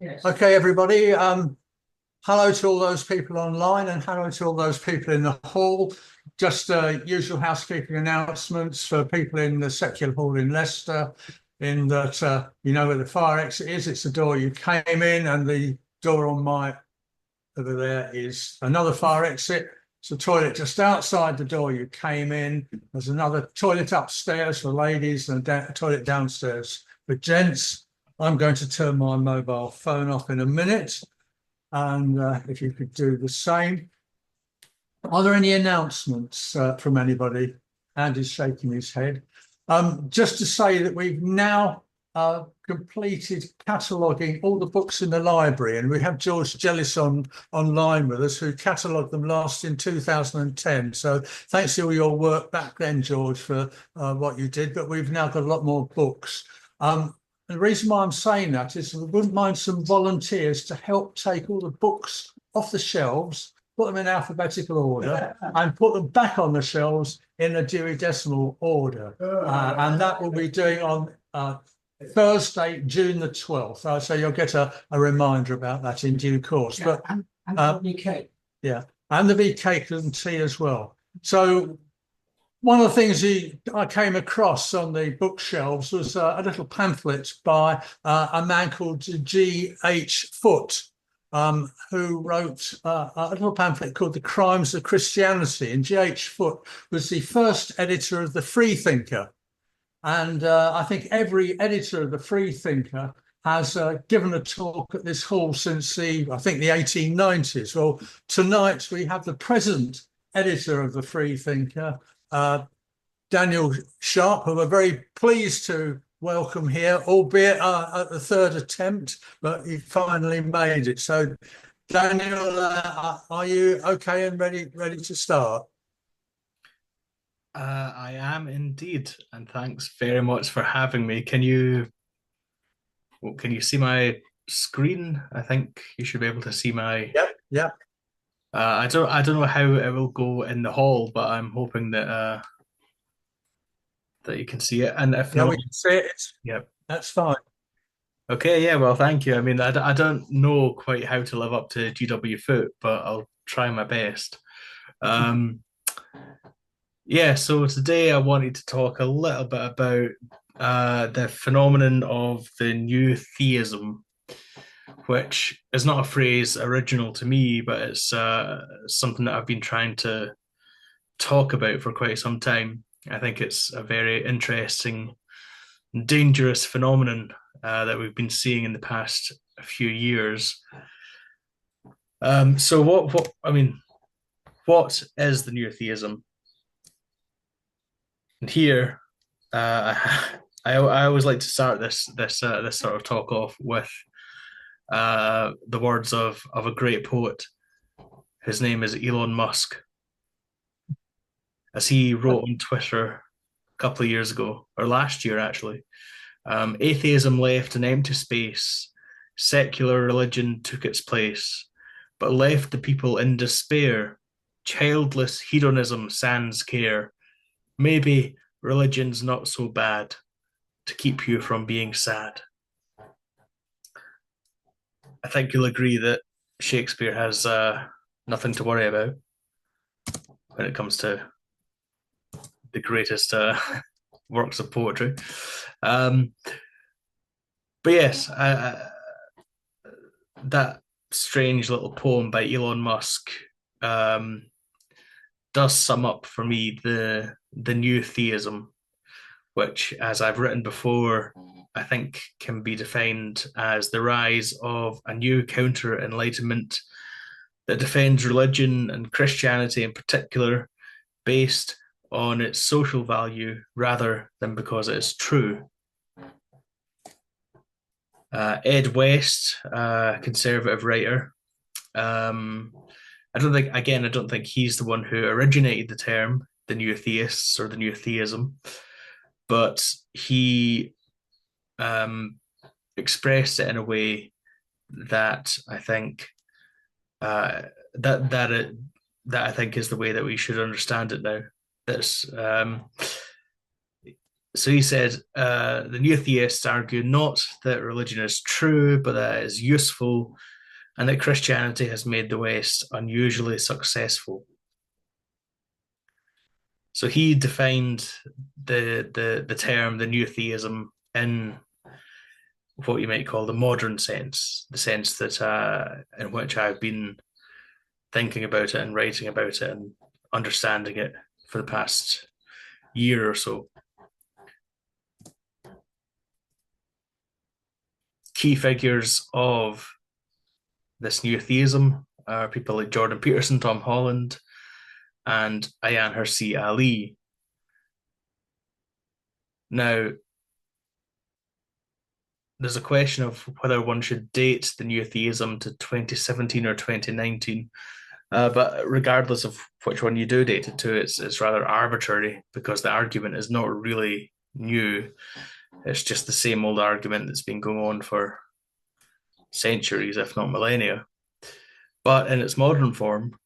Okay, everybody. Hello to all those people online and hello to all those people in the hall. Just usual housekeeping announcements for people in the Secular Hall in Leicester, in that you know where the fire exit is. It's the door you came in, and the door on my over there is another fire exit. It's a toilet just outside the door you came in. There's another toilet upstairs for ladies and a toilet downstairs for gents. I'm going to turn my mobile phone off in a minute, and if you could do the same. Are there any announcements from anybody? Andy's shaking his head. Just to say that we've now completed cataloguing all the books in the library, and we have George Jellis online with us, who catalogued them last in 2010. So thanks to all your work back then, George, for what you did. But we've now got a lot more books. The reason why I'm saying that is we wouldn't mind some volunteers to help take all the books off the shelves, put them in alphabetical order, and put them back on the shelves in a Dewey Decimal order. And that will be doing on Thursday, June the 12th. So you'll get a reminder about that in due course. But there'll be cake. Yeah, and there'll be cake and tea as well. So one of the things I came across on the bookshelves was a little pamphlet by a man called G.H. Foote, who wrote a little pamphlet called The Crimes of Christianity. And G.H. Foote was the first editor of the Freethinker. And I think every editor of the Freethinker has given a talk at this hall since I think the 1890s. Well, tonight we have the present editor of the Freethinker, Daniel Sharp, who we're very pleased to welcome here, albeit at the third attempt, but he finally made it. So, Daniel, are you okay and ready to start? I am indeed, and thanks very much for having me. Can you see my screen? I think you should be able to see my. Yep. I don't know how it will go in the hall, but I'm hoping that you can see it. And if Yeah, not, we can see it. yep. That's fine. Okay, yeah, well, thank you. I mean, I don't know quite how to live up to GW Foot, but I'll try my best. Um, yeah, so today I wanted to talk a little bit about the phenomenon of the new theism, which is not a phrase original to me, but it's something that I've been trying to talk about for quite some time. I think it's a very interesting, dangerous phenomenon that we've been seeing in the past few years. So what is the new theism? And here, I always like to start this sort of talk off with the words of a great poet. His name is Elon Musk, as he wrote on Twitter a couple of years ago, or last year actually. Atheism left an empty space. Secular religion took its place, but left the people in despair. Childless hedonism sans care. Maybe religion's not so bad to keep you from being sad. I think you'll agree that Shakespeare has nothing to worry about when it comes to the greatest works of poetry. But yes, that strange little poem by Elon Musk does sum up for me the new theism, which, as I've written before, I think can be defined as the rise of a new counter enlightenment that defends religion and Christianity in particular based on its social value rather than because it is true. Ed West, conservative writer, I don't think he's the one who originated the term the new theists or the new theism, but he expressed it in a way that I think that I think is the way that we should understand it now. That's So he said, the new theists argue not that religion is true, but that it is useful, and that Christianity has made the West unusually successful. So he defined the term the new theism in what you might call the modern sense, the sense that in which I've been thinking about it and writing about it and understanding it for the past year or so. Key figures of this new theism are people like Jordan Peterson, Tom Holland, and Ayaan Hirsi Ali. Now, there's a question of whether one should date the new theism to 2017 or 2019. But regardless of which one you do date it to, it's rather arbitrary because the argument is not really new. It's just the same old argument that's been going on for centuries, if not millennia. But in its modern form,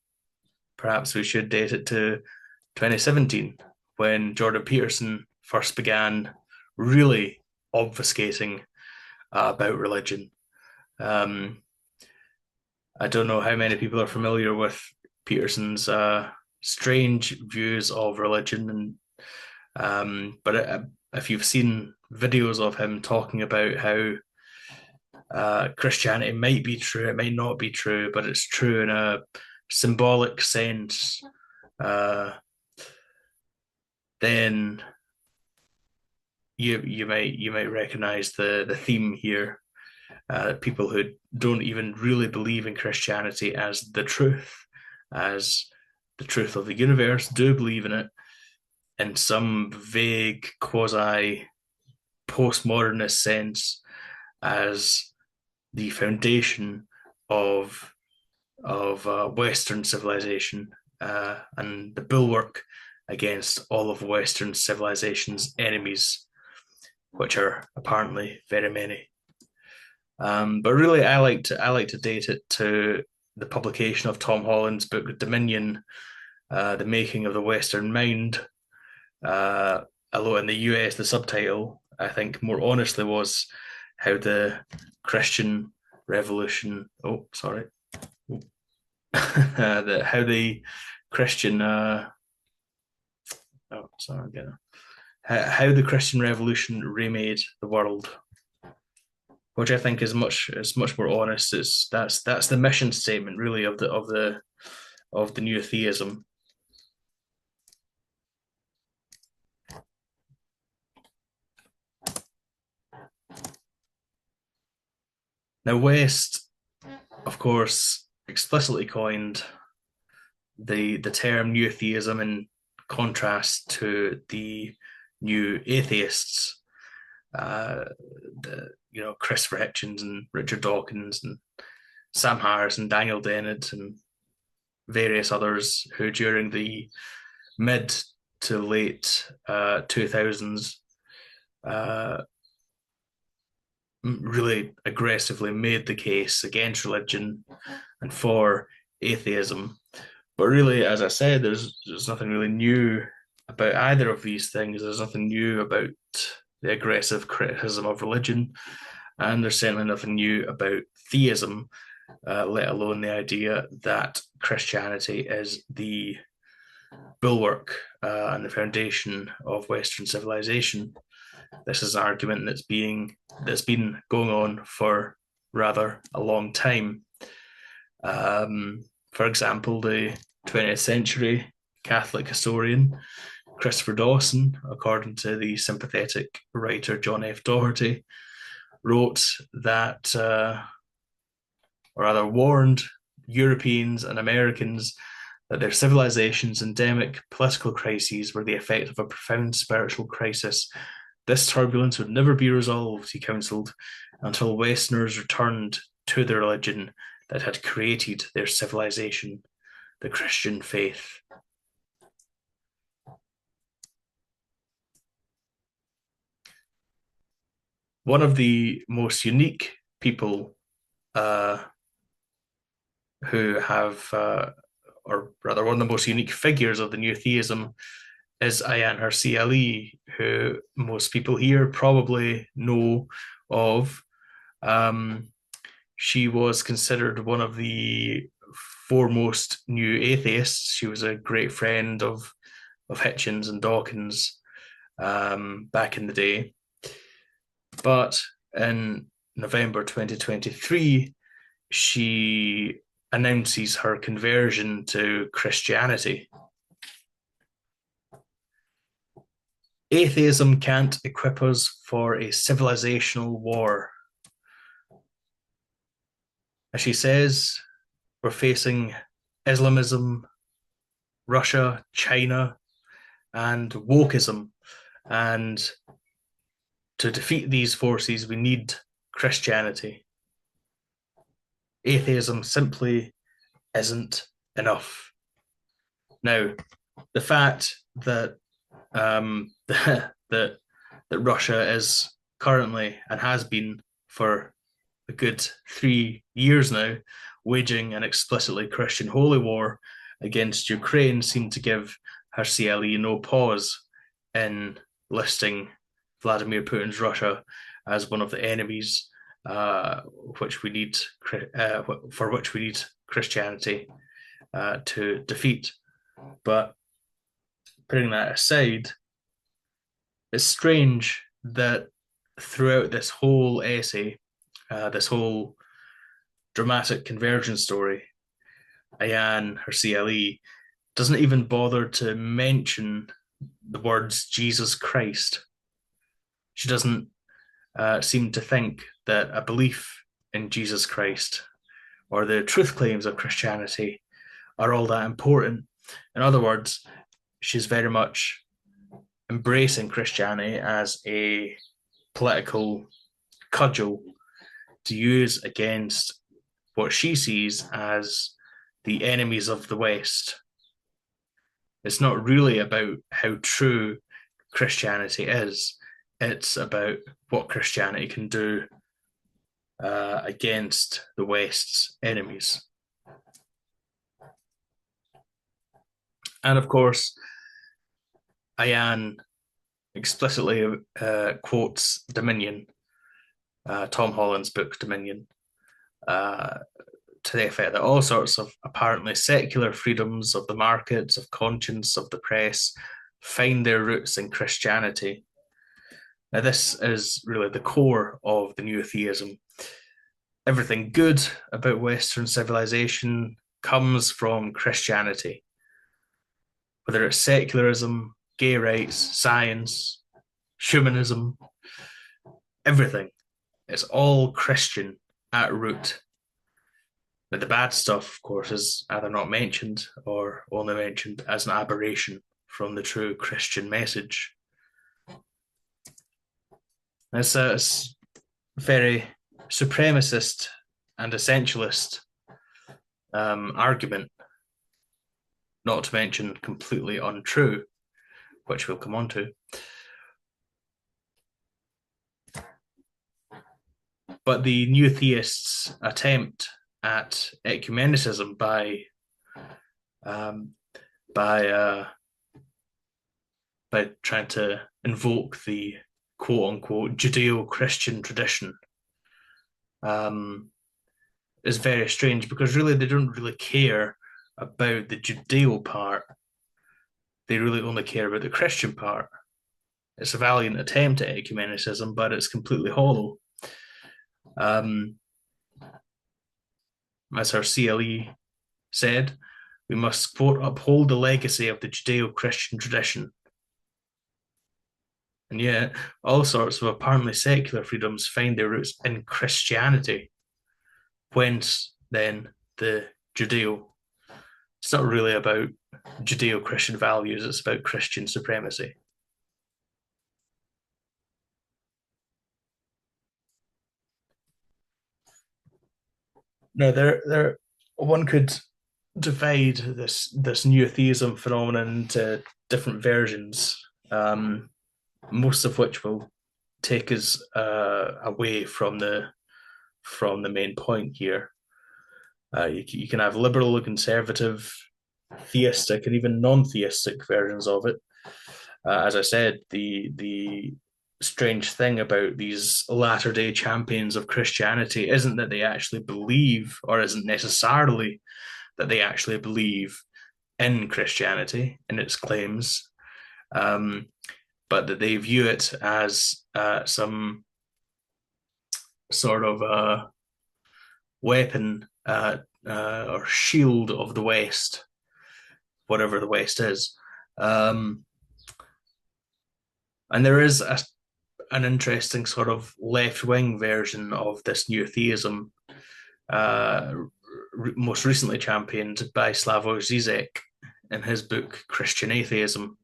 perhaps we should date it to 2017, when Jordan Peterson first began really obfuscating about religion. I don't know how many people are familiar with Peterson's strange views of religion, but if you've seen videos of him talking about how Christianity might be true, it might not be true, but it's true in a symbolic sense, then you might recognize the theme here. People who don't even really believe in Christianity as the truth of the universe do believe in it in some vague quasi postmodernist sense as the foundation of Western civilization and the bulwark against all of Western civilization's enemies, which are apparently very many. But really, I like to date it to the publication of Tom Holland's book Dominion, The Making of the Western Mind. Although in the US, the subtitle, I think, more honestly was How the Christian Revolution. Oh, sorry. How the Christian. Oh, sorry again. How the Christian Revolution remade the world, which I think is much more honest. That's the mission statement really of the new theism. Now, West, of course, explicitly coined the term new theism in contrast to the new atheists, Christopher Hitchens and Richard Dawkins and Sam Harris and Daniel Dennett and various others who during the mid to late 2000s really aggressively made the case against religion and for atheism. But really, as I said, there's nothing really new about either of these things. There's nothing new about the aggressive criticism of religion, and there's certainly nothing new about theism, let alone the idea that Christianity is the bulwark and the foundation of Western civilization. This is an argument that's been going on for rather a long time. For example, the 20th century Catholic historian Christopher Dawson, according to the sympathetic writer John F. Doherty, wrote that, or rather warned Europeans and Americans that their civilization's endemic political crises were the effect of a profound spiritual crisis. This turbulence would never be resolved, he counselled, until Westerners returned to the religion that had created their civilization, the Christian faith. One of the most unique people who have, or rather, one of the most unique figures of the new theism is Ayaan Hirsi Ali, who most people here probably know of. Um, she was considered one of the foremost new atheists. She was a great friend of Hitchens and Dawkins back in the day. But in November 2023, she announces her conversion to Christianity. Atheism can't equip us for a civilizational war. As she says, we're facing Islamism, Russia, China, and wokeism. And to defeat these forces, we need Christianity. Atheism simply isn't enough. Now, the fact that that Russia is currently and has been for a good 3 years now waging an explicitly Christian holy war against Ukraine seemed to give Hirsi Ali no pause in listing Vladimir Putin's Russia as one of the enemies which we need for which we need Christianity to defeat. But putting that aside, it's strange that throughout this whole essay, this whole dramatic conversion story, Ayaan Hirsi Ali doesn't even bother to mention the words Jesus Christ. She doesn't seem to think that a belief in Jesus Christ or the truth claims of Christianity are all that important. In other words, she's very much embracing Christianity as a political cudgel to use against what she sees as the enemies of the West. It's not really about how true Christianity is. It's about what Christianity can do against the West's enemies. And of course, Ayaan explicitly quotes Dominion, Tom Holland's book Dominion, to the effect that all sorts of apparently secular freedoms of the markets, of conscience, of the press find their roots in Christianity. Now, this is really the core of the new theism. Everything good about Western civilization comes from Christianity. Whether it's secularism, gay rights, science, humanism, everything. It's all Christian at root. Now, the bad stuff, of course, is either not mentioned or only mentioned as an aberration from the true Christian message. It's a very supremacist and essentialist argument, not to mention completely untrue, which we'll come on to. But the new theists' attempt at ecumenicism by trying to invoke the quote-unquote Judeo-Christian tradition is very strange, because really they don't really care about the Judeo part. They really only care about the Christian part. It's a valiant attempt at ecumenicism, but it's completely hollow. As our CLE said, we must, quote, uphold the legacy of the Judeo-Christian tradition. And yet, all sorts of apparently secular freedoms find their roots in Christianity. Whence, then, the Judeo? It's not really about Judeo-Christian values, it's about Christian supremacy. Now, one could divide this new theism phenomenon into different versions, most of which will take us away from the main point here. You can have liberal, conservative, theistic, and even non-theistic versions of it. As I said, the strange thing about these latter-day champions of Christianity isn't that they actually believe, or isn't necessarily that they actually believe in Christianity and its claims, um, but that they view it as some sort of weapon or shield of the West, whatever the West is. Um, and there is an interesting sort of left wing version of this new theism, uh, most recently championed by Slavoj Zizek in his book Christian Atheism,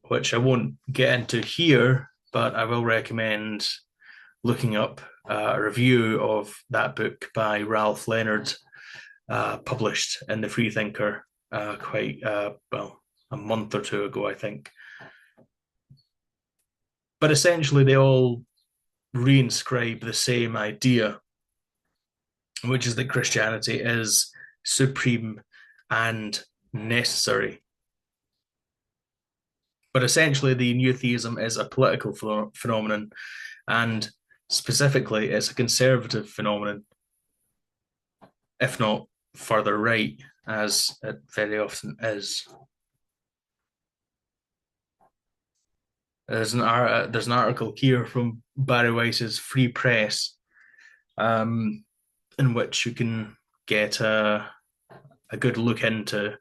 which I won't get into here, but I will recommend looking up a review of that book by Ralph Leonard, published in the Freethinker quite well a month or two ago, I think. But essentially, they all reinscribe the same idea, which is that Christianity is supreme and necessary. But essentially, the new theism is a political phenomenon, and specifically, it's a conservative phenomenon, if not further right, as it very often is. There's an article here from Barry Weiss's Free Press, in which you can get a good look into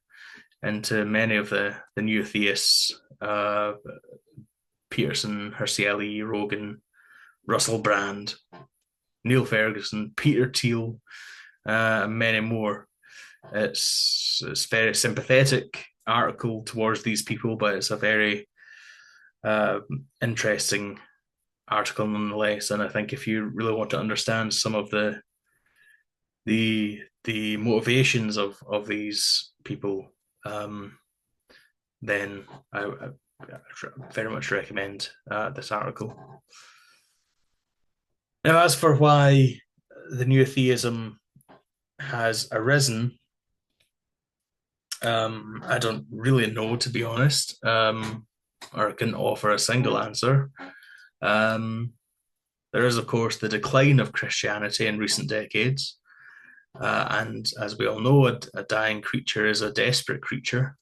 many of the new theists, Peterson, Hersieli, Rogan, Russell Brand, Neil Ferguson, Peter Thiel, many more. It's a very sympathetic article towards these people, but it's a very interesting article nonetheless. And I think if you really want to understand some of the motivations of these people, then I very much recommend this article. Now, as for why the new theism has arisen, I don't really know, to be honest, or can offer a single answer. There is, of course, the decline of Christianity in recent decades. And as we all know, a dying creature is a desperate creature.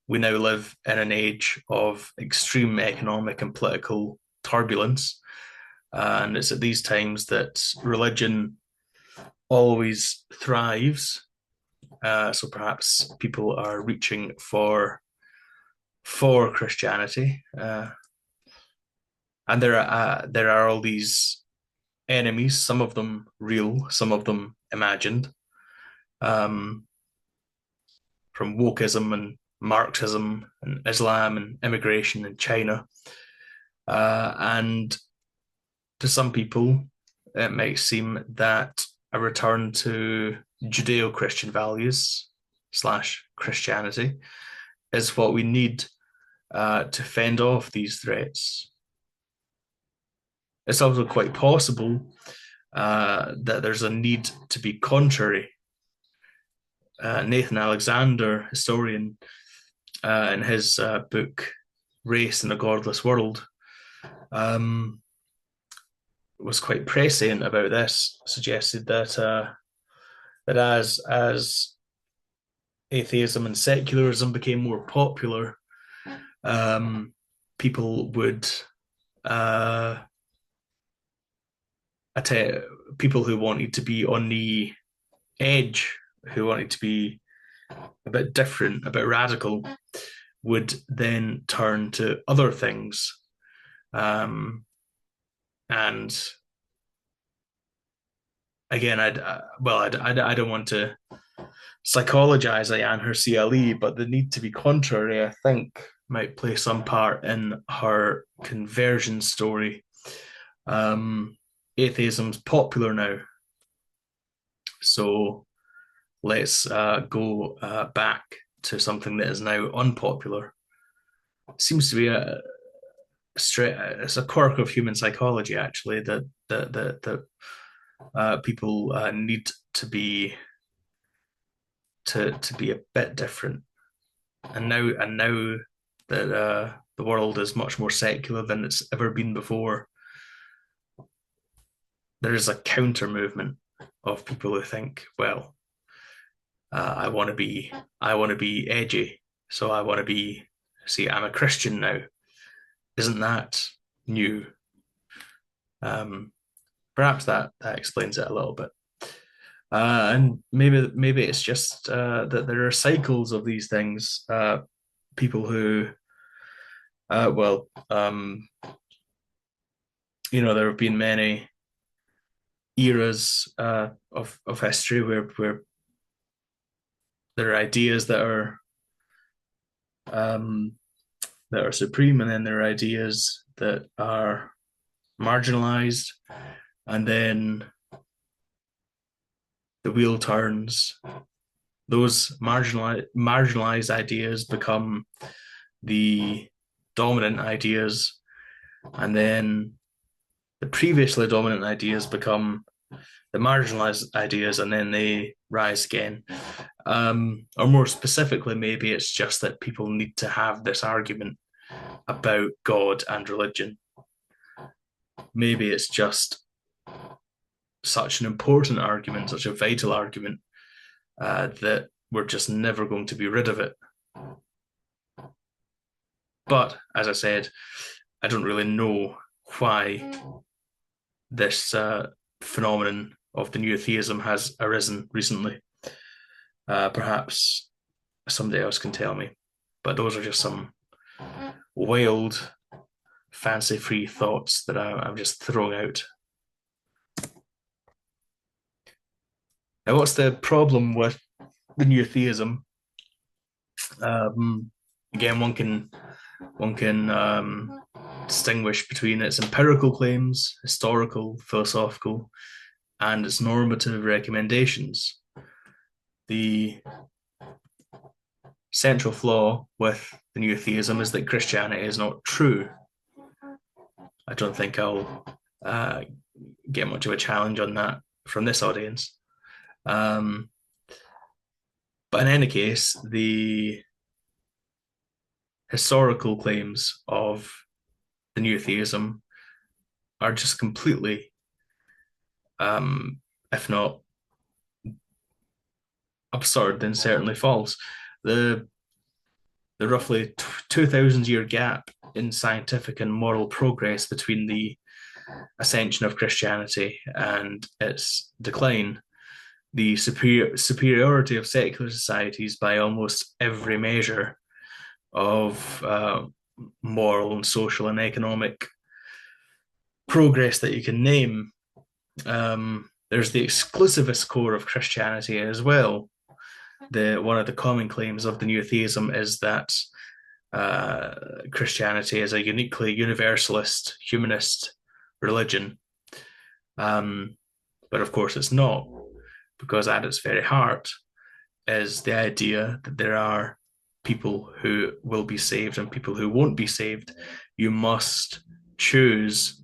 We now live in an age of extreme economic and political turbulence. And it's at these times that religion always thrives. So perhaps people are reaching for Christianity. And there are all these enemies, some of them real, some of them imagined, from wokeism and Marxism and Islam and immigration and China. And to some people, it might seem that a return to Judeo-Christian values / Christianity is what we need to fend off these threats. It's also quite possible that there's a need to be contrary. Nathan Alexander, historian, in his book Race in a Godless World, was quite prescient about this, suggested that as atheism and secularism became more popular, people would people who wanted to be on the edge, who wanted to be a bit different, a bit radical, would then turn to other things. And again, I don't want to psychologize Ayaan Hirsi Ali, but the need to be contrary, I think, might play some part in her conversion story. Atheism's popular now, so let's go back to something that is now unpopular. It seems to be it's a quirk of human psychology, actually, that people need to to be a bit different. And now that the world is much more secular than it's ever been before, there is a counter movement of people who think, well, I want to be edgy, so I want to be. See, I'm a Christian now. Isn't that new? Perhaps that explains it a little bit. And maybe it's just that there are cycles of these things. People who, well, there have been many eras of history where there are ideas that are supreme, and then there are ideas that are marginalized, and then the wheel turns. Those marginalized ideas become the dominant ideas, and then the previously dominant ideas become the marginalized ideas, and then they rise again. Or more specifically, maybe it's just that people need to have this argument about God and religion. Maybe it's just such an important argument, such a vital argument, that we're just never going to be rid of it. But as I said, I don't really know why this phenomenon of the new theism has arisen recently. Perhaps somebody else can tell me. But those are just some wild, fancy-free thoughts that I'm just throwing out. Now, what's the problem with the new theism? Again, one can distinguish between its empirical claims, historical, philosophical, and its normative recommendations. The central flaw with the new theism is that Christianity is not true. I don't think I'll get much of a challenge on that from this audience. But in any case, the historical claims of the new theism are just completely, if not absurd, then certainly false. The roughly 2,000-year gap in scientific and moral progress between the ascension of Christianity and its decline, the superiority of secular societies by almost every measure of moral and social and economic progress that you can name. There's the exclusivist core of Christianity as well. One of the common claims of the new theism is that Christianity is a uniquely universalist, humanist religion. But of course it's not, because at its very heart is the idea that there are people who will be saved and people who won't be saved. You must choose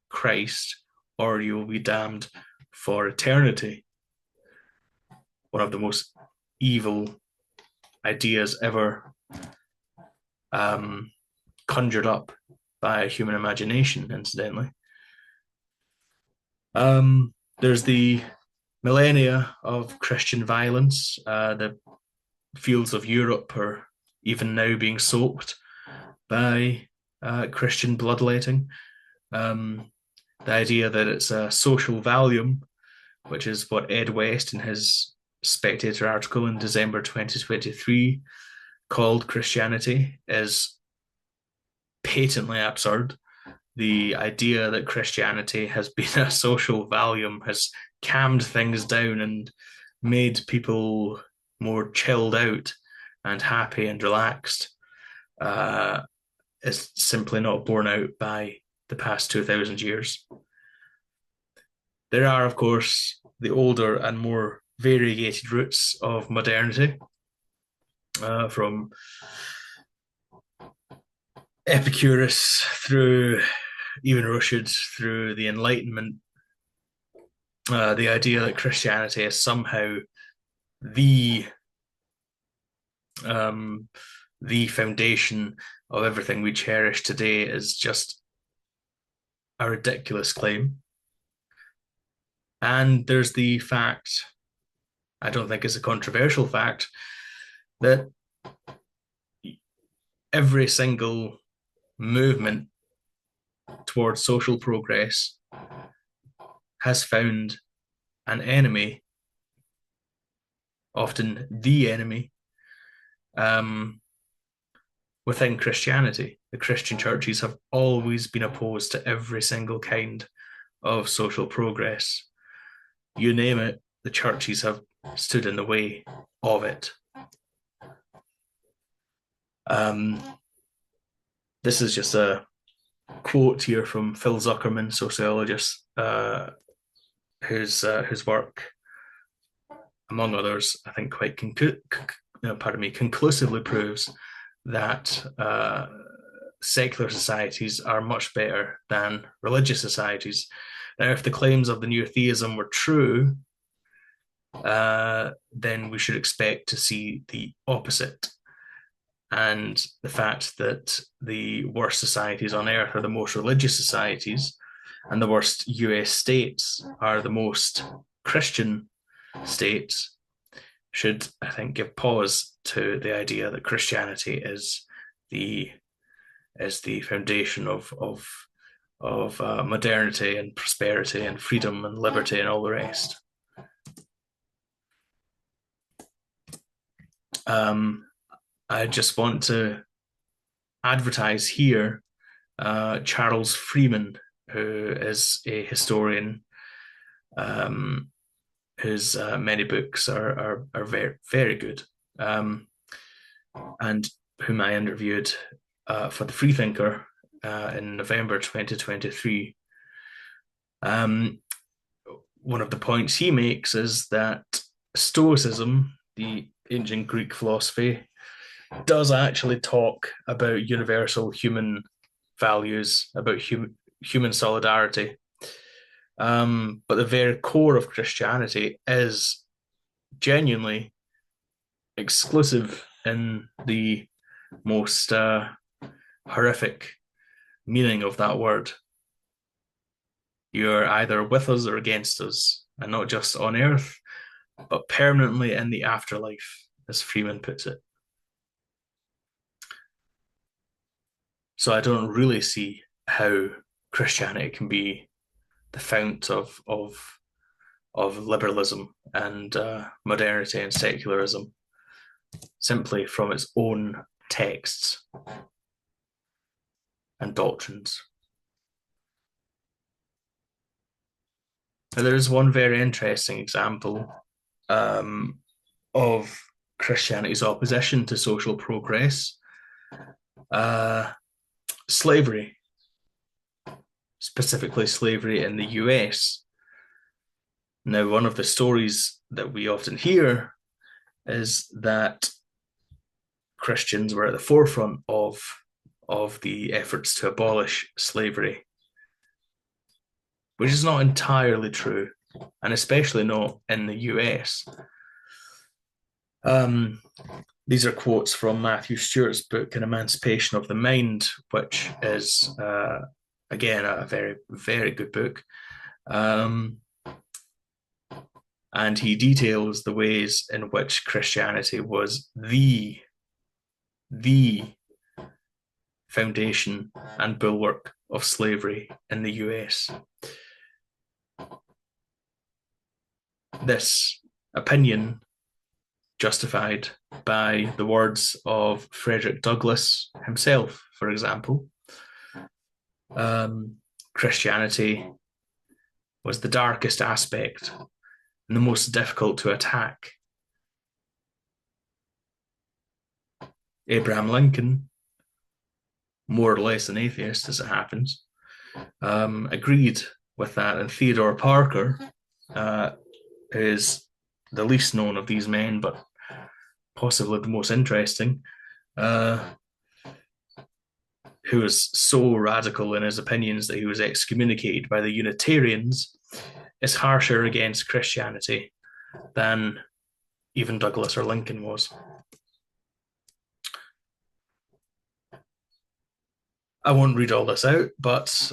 Christ or you will be damned for eternity. One of the most evil ideas ever conjured up by human imagination, incidentally. There's the millennia of Christian violence. The fields of Europe are even now being soaked by Christian bloodletting. The idea that it's a social valium, which is what Ed West in his Spectator article in December 2023 called Christianity, is patently absurd. The idea that Christianity has been a social valium, has calmed things down and made people more chilled out and happy and relaxed, is simply not borne out by the past 2,000 years. There are, of course, the older and more variegated roots of modernity, from Epicurus through even Rushd, through the Enlightenment. The idea that Christianity is somehow the the foundation of everything we cherish today is just a ridiculous claim. And there's the fact, I don't think it's a controversial fact, that every single movement towards social progress has found an enemy, often the enemy, within Christianity. The Christian churches have always been opposed to every single kind of social progress. You name it, the churches have stood in the way of it. This is just a quote here from Phil Zuckerman, sociologist, whose work, among others, I think quite conclusively proves that secular societies are much better than religious societies. Now, if the claims of the new theism were true, then we should expect to see the opposite. And the fact that the worst societies on earth are the most religious societies, and the worst US states are the most Christian states, should, I think, give pause to the idea that Christianity is the foundation of modernity and prosperity and freedom and liberty and all the rest. I just want to advertise here Charles Freeman, who is a historian whose many books are very, very good, and whom I interviewed for the Freethinker in November 2023. One of the points he makes is that Stoicism, the ancient Greek philosophy, does actually talk about universal human values, about human solidarity. But the very core of Christianity is genuinely exclusive in the most horrific meaning of that word. You're either with us or against us, and not just on earth, but permanently in the afterlife, as Freeman puts it. So I don't really see how Christianity can be the fount of liberalism and modernity and secularism, simply from its own texts and doctrines. Now, there is one very interesting example of Christianity's opposition to social progress. Slavery, specifically slavery in the US. Now, one of the stories that we often hear is that Christians were at the forefront of the efforts to abolish slavery, which is not entirely true, and especially not in the US. These are quotes from Matthew Stewart's book, An Emancipation of the Mind, which is, again, a very, very good book. And he details the ways in which Christianity was the foundation and bulwark of slavery in the US. This opinion, justified by the words of Frederick Douglass himself, for example, Christianity was the darkest aspect and the most difficult to attack. Abraham Lincoln, more or less an atheist as it happens, agreed with that, and Theodore Parker, who is the least known of these men, but possibly the most interesting, who was so radical in his opinions that he was excommunicated by the Unitarians, is harsher against Christianity than even Douglas or Lincoln was. I won't read all this out, but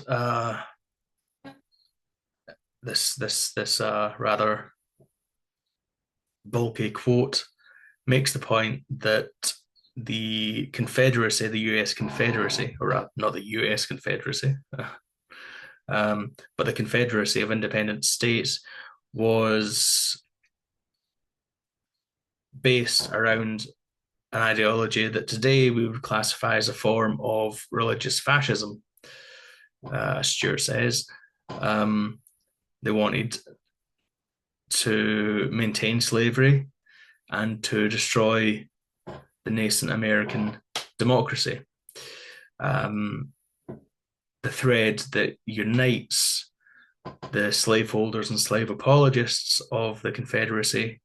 this rather bulky quote makes the point that the Confederacy, the US Confederacy, or not the US Confederacy, but the Confederacy of Independent States was based around an ideology that today we would classify as a form of religious fascism. Stuart says they wanted to maintain slavery and to destroy the nascent American democracy. The thread that unites the slaveholders and slave apologists of the Confederacy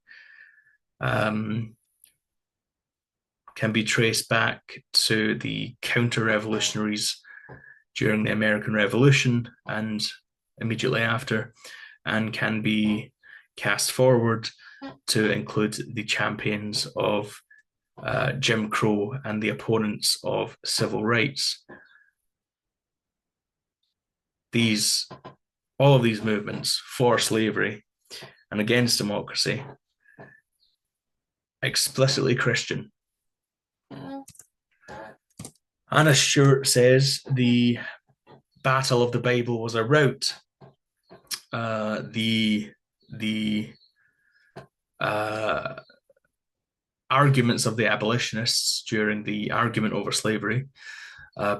can be traced back to the counter-revolutionaries during the American Revolution and immediately after, and can be cast forward to include the champions of Jim Crow and the opponents of civil rights. All of these movements for slavery and against democracy, explicitly Christian. And as Stuart says, the Battle of the Bible was a rout. The arguments of the abolitionists during the argument over slavery,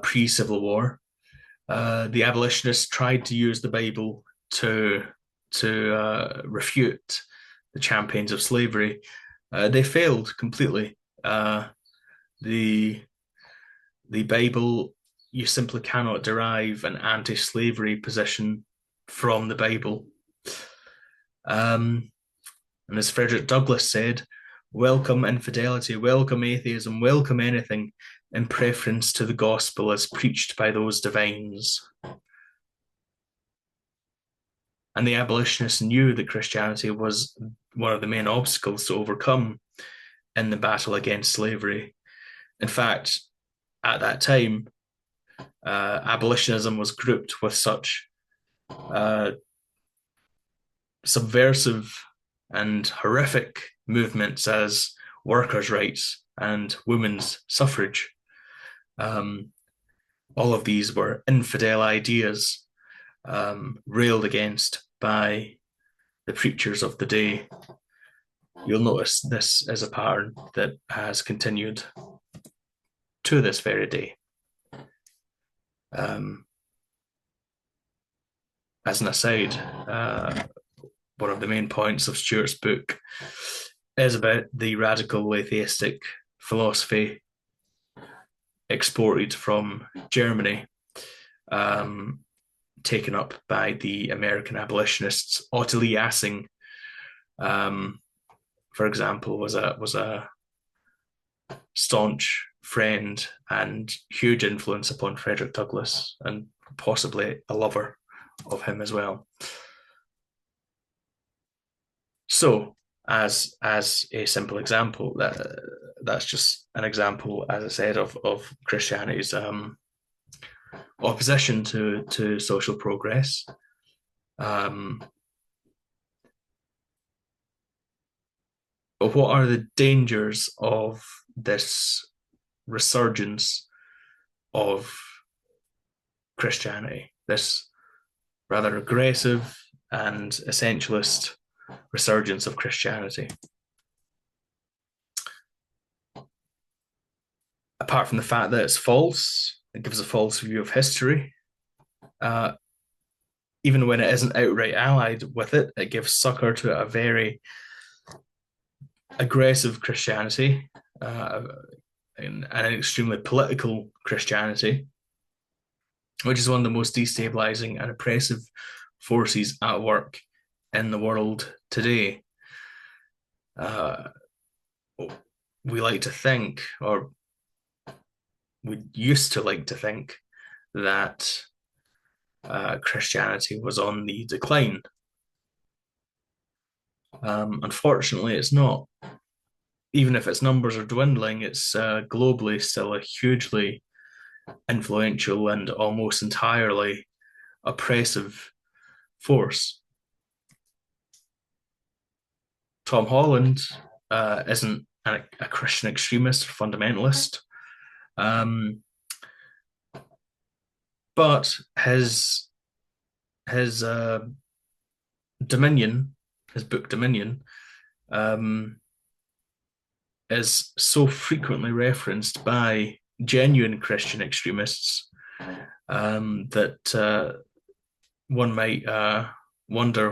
pre-Civil War, the abolitionists tried to use the Bible to refute the champions of slavery. They failed completely. The Bible, you simply cannot derive an anti-slavery position from the Bible. And as Frederick Douglass said, welcome infidelity, welcome atheism, welcome anything in preference to the gospel as preached by those divines. And the abolitionists knew that Christianity was one of the main obstacles to overcome in the battle against slavery. In fact, at that time, abolitionism was grouped with such subversive and horrific movements as workers' rights and women's suffrage. All of these were infidel ideas railed against by the preachers of the day. You'll notice this is a pattern that has continued to this very day. As an aside, one of the main points of Stuart's book is about the radical atheistic philosophy exported from Germany, taken up by the American abolitionists. Otto Lee Assing, for example, was a staunch friend and huge influence upon Frederick Douglass, and possibly a lover of him as well. So, as a simple example, that's just an example, as I said, of Christianity's opposition to social progress. But what are the dangers of this resurgence of Christianity, this rather aggressive and essentialist resurgence of Christianity? Apart from the fact that it's false, it gives a false view of history. Even when it isn't outright allied with it, it gives succor to a very aggressive Christianity, and an extremely political Christianity, which is one of the most destabilizing and oppressive forces at work in the world today. We like to think, or we used to like to think, that Christianity was on the decline. Unfortunately, it's not. Even if its numbers are dwindling, it's globally still a hugely influential and almost entirely oppressive force. Tom Holland isn't a Christian extremist or fundamentalist, um, but his Dominion, his book Dominion, um, is so frequently referenced by genuine Christian extremists that one might wonder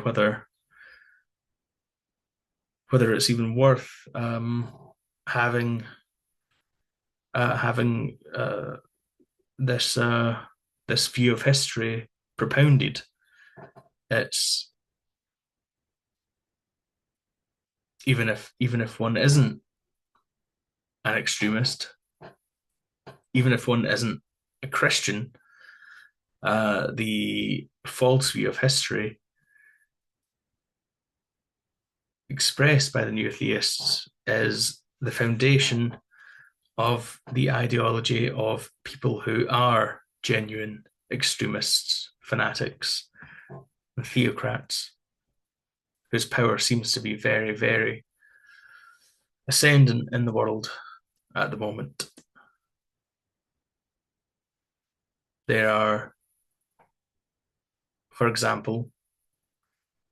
whether it's even worth having having this this view of history propounded. It's even if one isn't an extremist, even if one isn't a Christian, the false view of history expressed by the new theists is the foundation of the ideology of people who are genuine extremists, fanatics, and theocrats, whose power seems to be very, very ascendant in the world at the moment. There are, for example,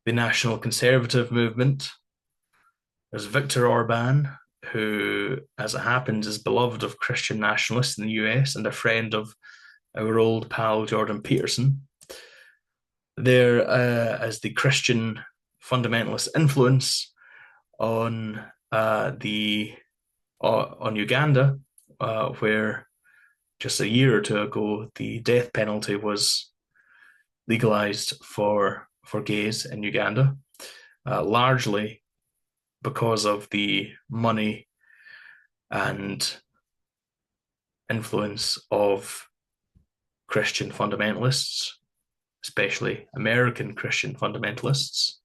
the National Conservative Movement. There's Viktor Orban, who, as it happens, is beloved of Christian nationalists in the US and a friend of our old pal Jordan Peterson. There is the Christian fundamentalist influence on on Uganda, where just a year or two ago the death penalty was legalized for gays in Uganda, largely because of the money and influence of Christian fundamentalists, especially American Christian fundamentalists.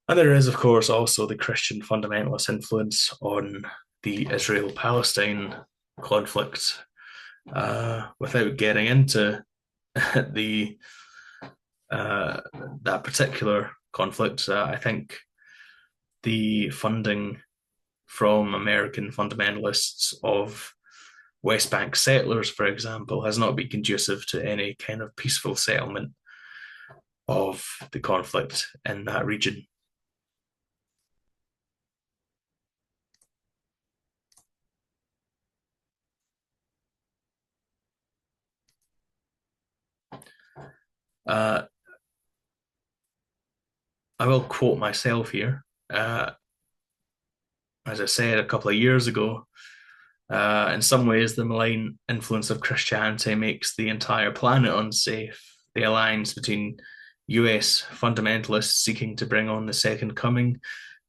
And there is, of course, also the Christian fundamentalist influence on the Israel-Palestine conflict. Without getting into the that particular conflict, I think the funding from American fundamentalists of West Bank settlers, for example, has not been conducive to any kind of peaceful settlement of the conflict in that region. Uh, I will quote myself here. As I said a couple of years ago, in some ways, the malign influence of Christianity makes the entire planet unsafe. The alliance between US fundamentalists seeking to bring on the second coming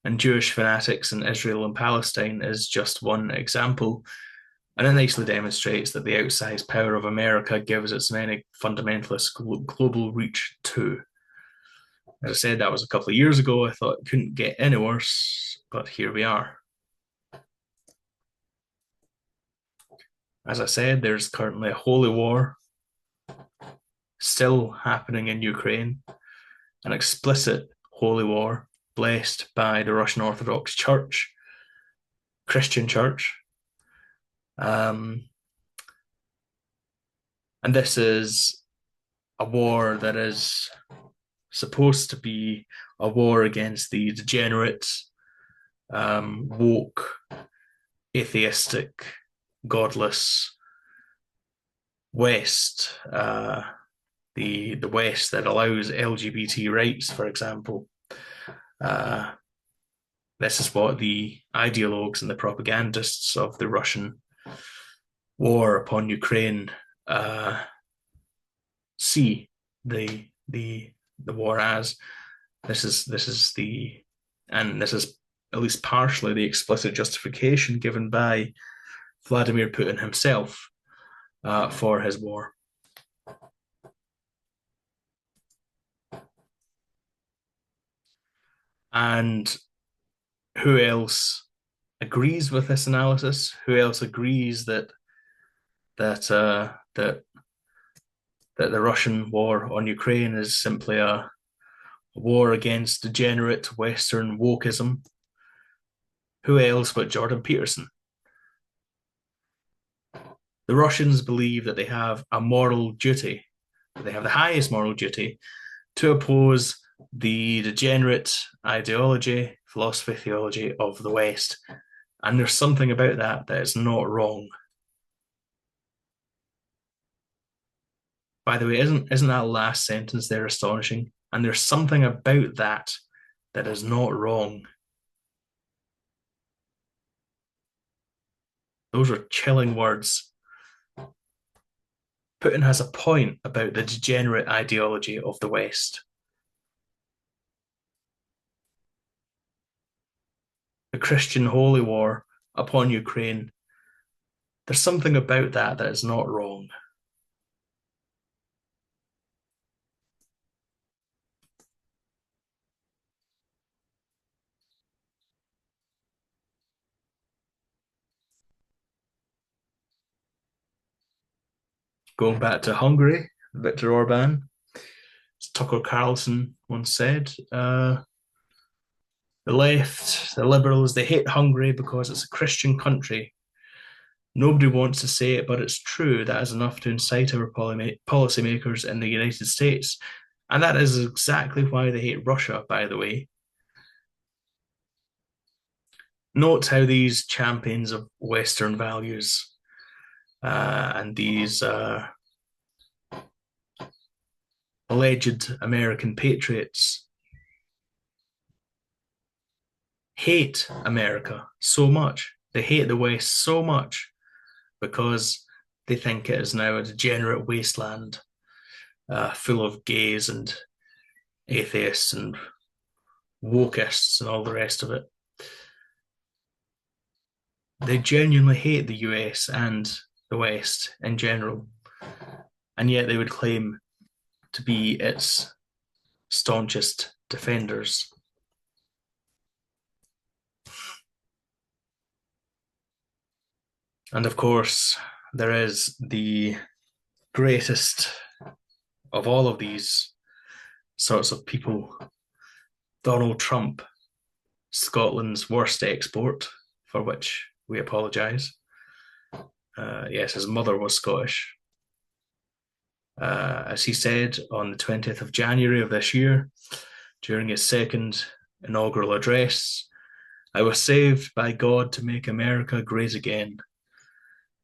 and Jewish fanatics in Israel and Palestine is just one example. And it nicely demonstrates that the outsized power of America gives its many fundamentalists global reach too. As I said, that was a couple of years ago. I thought it couldn't get any worse, but here we are. As I said, there's currently a holy war still happening in Ukraine, an explicit holy war blessed by the Russian Orthodox Church, Christian Church. And this is a war that is supposed to be a war against the degenerate, woke, atheistic, godless West, the West that allows LGBT rights, for example. This is what the ideologues and the propagandists of the Russian war upon Ukraine see the war as. This is at least partially the explicit justification given by Vladimir Putin himself for his war. And who else agrees with this analysis? Who else agrees that that the Russian war on Ukraine is simply a war against degenerate Western wokeism. Who else but Jordan Peterson? The Russians believe that they have a moral duty, they have the highest moral duty to oppose the degenerate ideology, philosophy, theology of the West. And there's something about that that is not wrong. By the way, isn't that last sentence there astonishing? And there's something about that that is not wrong. Those are chilling words. Putin has a point about the degenerate ideology of the West. The Christian holy war upon Ukraine, there's something about that that is not wrong. Going back to Hungary, Viktor Orban, as Tucker Carlson once said, the left, the liberals, they hate Hungary because it's a Christian country. Nobody wants to say it, but it's true. That is enough to incite our policymakers in the United States. And that is exactly why they hate Russia, by the way. Note how these champions of Western values and these alleged American patriots hate America so much. They hate the West so much because they think it is now a degenerate wasteland full of gays and atheists and wokeists and all the rest of it. They genuinely hate the US and the West in general, and yet they would claim to be its staunchest defenders. And of course, there is the greatest of all of these sorts of people, Donald Trump, Scotland's worst export, for which we apologise. Yes, his mother was Scottish. As he said on the 20th of January of this year, during his second inaugural address, I was saved by God to make America great again.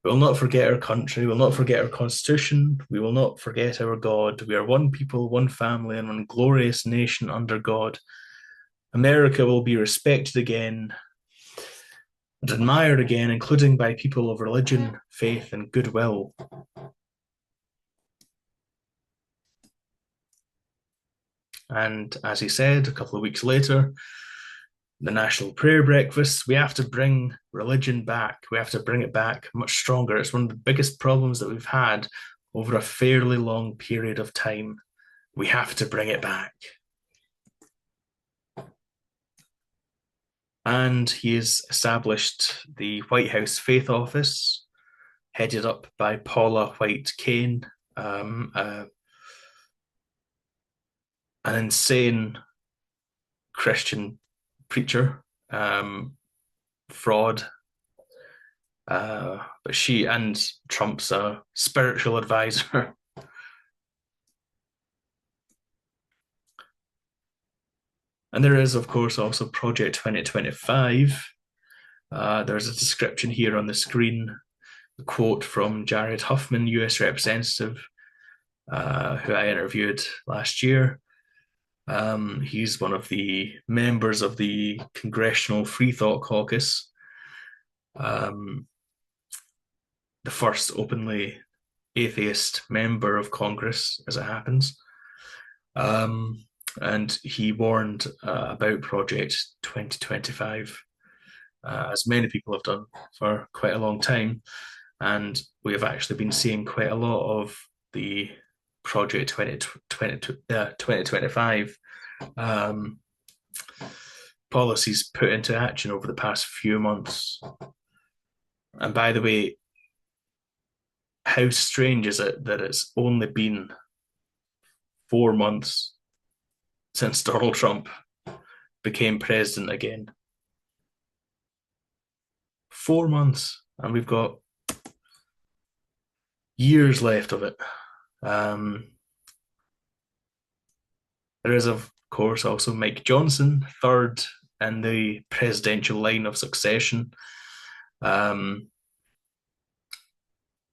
We will not forget our country, we will not forget our constitution, we will not forget our God. We are one people, one family, and one glorious nation under God. America will be respected again and admired again, including by people of religion, faith, and goodwill. And as he said a couple of weeks later, the National Prayer Breakfast, we have to bring religion back. We have to bring it back much stronger. It's one of the biggest problems that we've had over a fairly long period of time. We have to bring it back. And he has established the White House Faith Office, headed up by Paula White Cain, an insane Christian preacher, fraud. But she and Trump's a spiritual advisor. And there is, of course, also Project 2025. There's a description here on the screen, a quote from Jared Huffman, US representative, who I interviewed last year. He's one of the members of the Congressional Free Thought Caucus, the first openly atheist member of Congress, as it happens. And he warned about Project 2025, as many people have done for quite a long time. And we have actually been seeing quite a lot of the Project 2025 policies put into action over the past few months. And by the way, how strange is it that it's only been 4 months since Donald Trump became president again? 4 months, and we've got years left of it. There is, of course, also Mike Johnson, third in the presidential line of succession.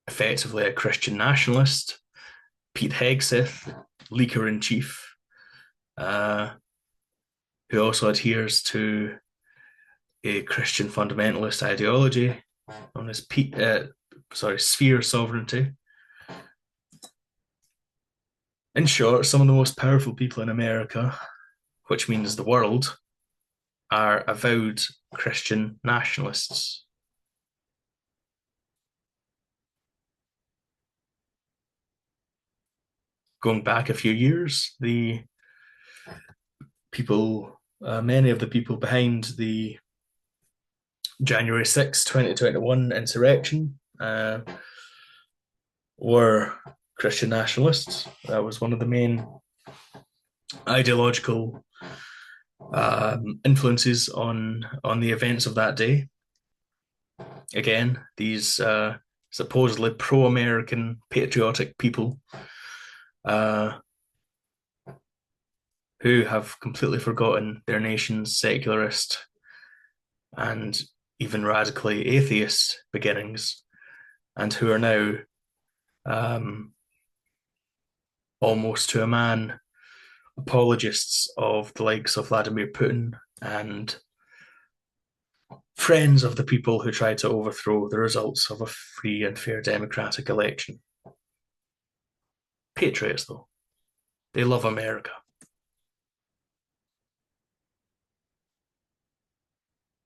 Effectively a Christian nationalist. Pete Hegseth, leaker in chief, who also adheres to a Christian fundamentalist ideology known as sphere sovereignty. In short, some of the most powerful people in America, which means the world, are avowed Christian nationalists. Going back a few years, the people, many of the people behind the January 6, 2021 insurrection were Christian nationalists. That was one of the main ideological influences on the events of that day. Again, these supposedly pro-American patriotic people who have completely forgotten their nation's secularist and even radically atheist beginnings, and who are now almost to a man apologists of the likes of Vladimir Putin and friends of the people who tried to overthrow the results of a free and fair democratic election. Patriots, though. They love America.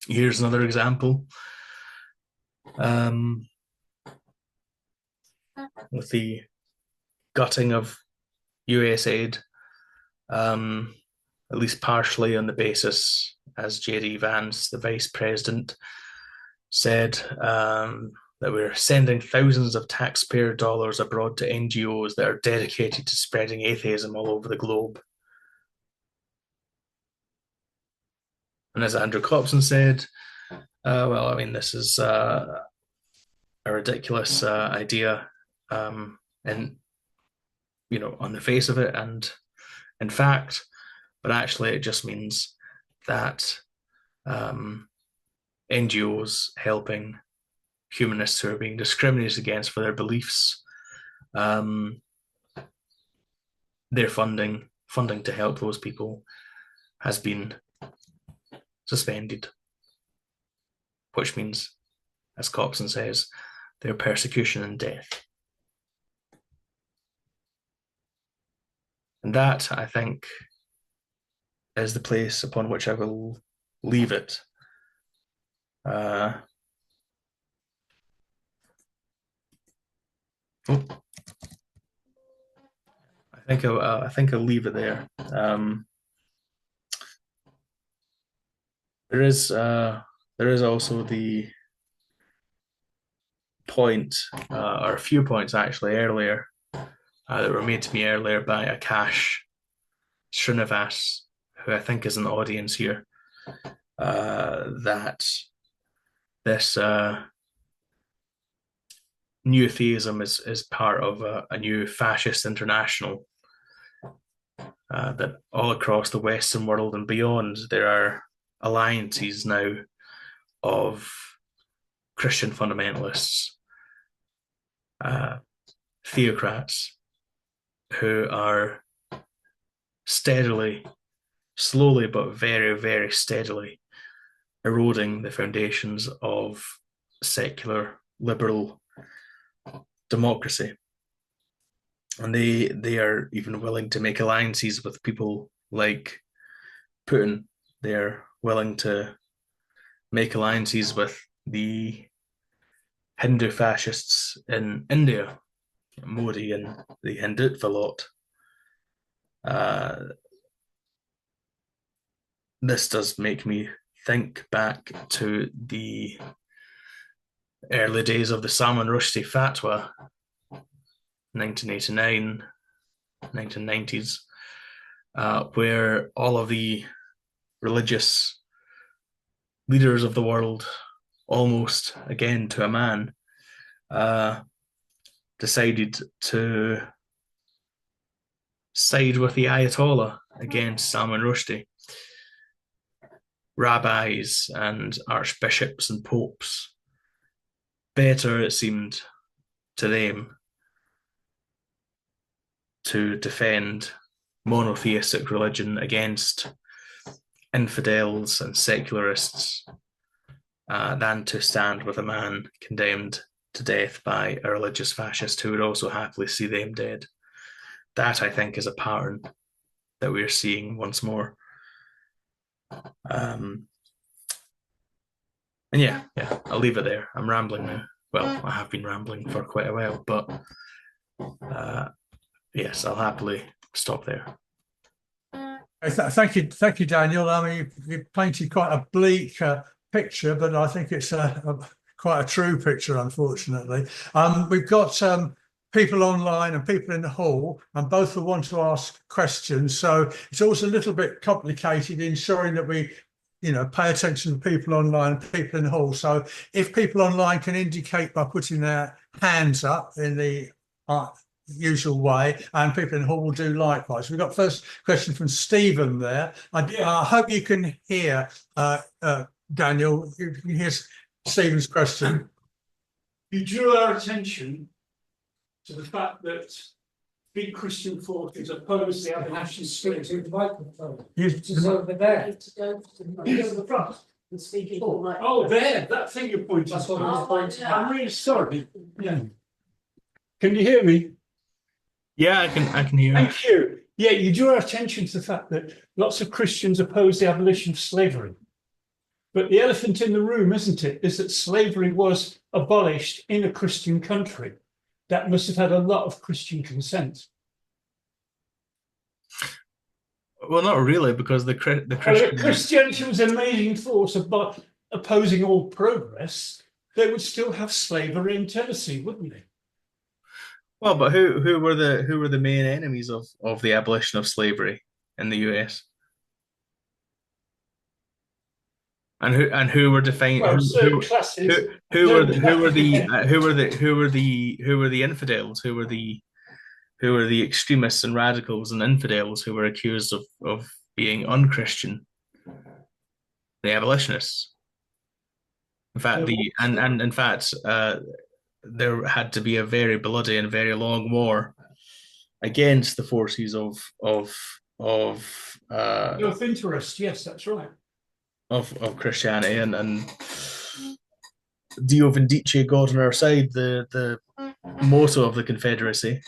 Here's another example. With the gutting of US aid, at least partially on the basis, as J.D. Vance, the vice president, said, that we're sending thousands of taxpayer dollars abroad to NGOs that are dedicated to spreading atheism all over the globe. And as Andrew Clopson said, well, I mean, this is a ridiculous idea, and on the face of it, and in fact, but actually, it just means that NGOs helping humanists who are being discriminated against for their beliefs, their funding to help those people has been suspended, which means, as Copson says, their persecution and death. And that, I think, is the place upon which I will leave it. I think I'll leave it there. There is also the point, or a few points actually earlier, that were made to me earlier by Akash Srinivas, who I think is an audience here, that this new theism is part of a new fascist international, that all across the Western world and beyond, there are alliances now of Christian fundamentalists, theocrats, who are steadily, slowly but very, very steadily eroding the foundations of secular liberal democracy. And they are even willing to make alliances with people like Putin. They're willing to make alliances with the Hindu fascists in India, Modi and the Hindutva lot. This does make me think back to the early days of the Salman Rushdie fatwa 1989, 1990s, where all of the religious leaders of the world, almost again to a man, decided to side with the Ayatollah against Salman Rushdie. Rabbis and archbishops and popes, better it seemed to them to defend monotheistic religion against infidels and secularists than to stand with a man condemned to death by a religious fascist who would also happily see them dead. That, I think, is a pattern that we're seeing once more. And yeah, I'll leave it there. I'm rambling now. Well, I have been rambling for quite a while, but yes, I'll happily stop there. Thank you, Daniel. I mean, you've painted quite a bleak picture, but I think it's quite a true picture, unfortunately. We've got people online and people in the hall, and both will want to ask questions. So it's always a little bit complicated ensuring that we, pay attention to people online and people in the hall. So if people online can indicate by putting their hands up in the usual way, and people in the hall will do likewise. We've got first question from Stephen there. I hope you can hear Daniel. You can hear Stephen's question. You drew our attention to the fact that big Christian forces oppose the abolition spirit. It's over there. The front. Oh, there, that thing you're pointing to. I'm really sorry. Yeah. Can you hear me? Yeah, I can hear. Thank you. Yeah, you drew our attention to the fact that lots of Christians oppose the abolition of slavery. But the elephant in the room, isn't it, is that slavery was abolished in a Christian country. That must have had a lot of Christian consent. Well, not really, because the Christian... Christianity was an amazing force opposing all progress. They would still have slavery in Tennessee, wouldn't they? Well, but who were the main enemies of the abolition of slavery in the US? And who were defining who were the infidels? Who were the extremists and radicals and infidels who were accused of being unchristian? The abolitionists. In fact, there had to be a very bloody and very long war against the forces of interest. Yes, that's right. Of Christianity and Dio Vindice, God on our side, the motto of the Confederacy.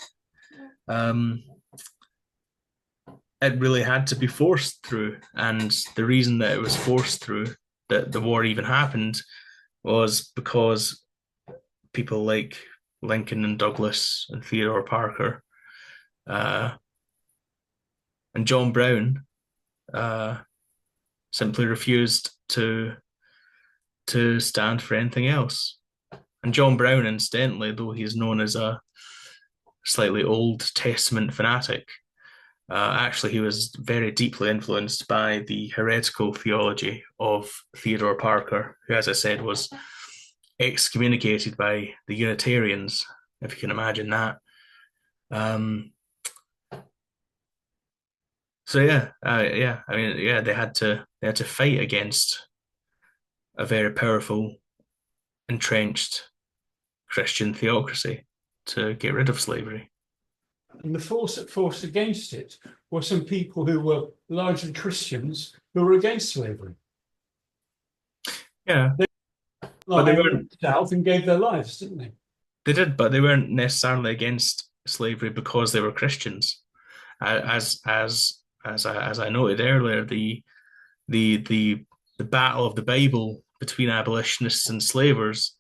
It really had to be forced through, and the reason that it was forced through, that the war even happened, was because people like Lincoln and Douglas and Theodore Parker and John Brown simply refused to stand for anything else. And John Brown, incidentally, though he's known as a slightly Old Testament fanatic, actually he was very deeply influenced by the heretical theology of Theodore Parker, who, as I said, was excommunicated by the Unitarians, if you can imagine that. They had to fight against a very powerful, entrenched Christian theocracy to get rid of slavery. And the force that forced against it were some people who were largely Christians who were against slavery. Yeah, but they went south and gave their lives, didn't they? They did, but they weren't necessarily against slavery because they were Christians. As I noted earlier, the battle of the Bible between abolitionists and slavers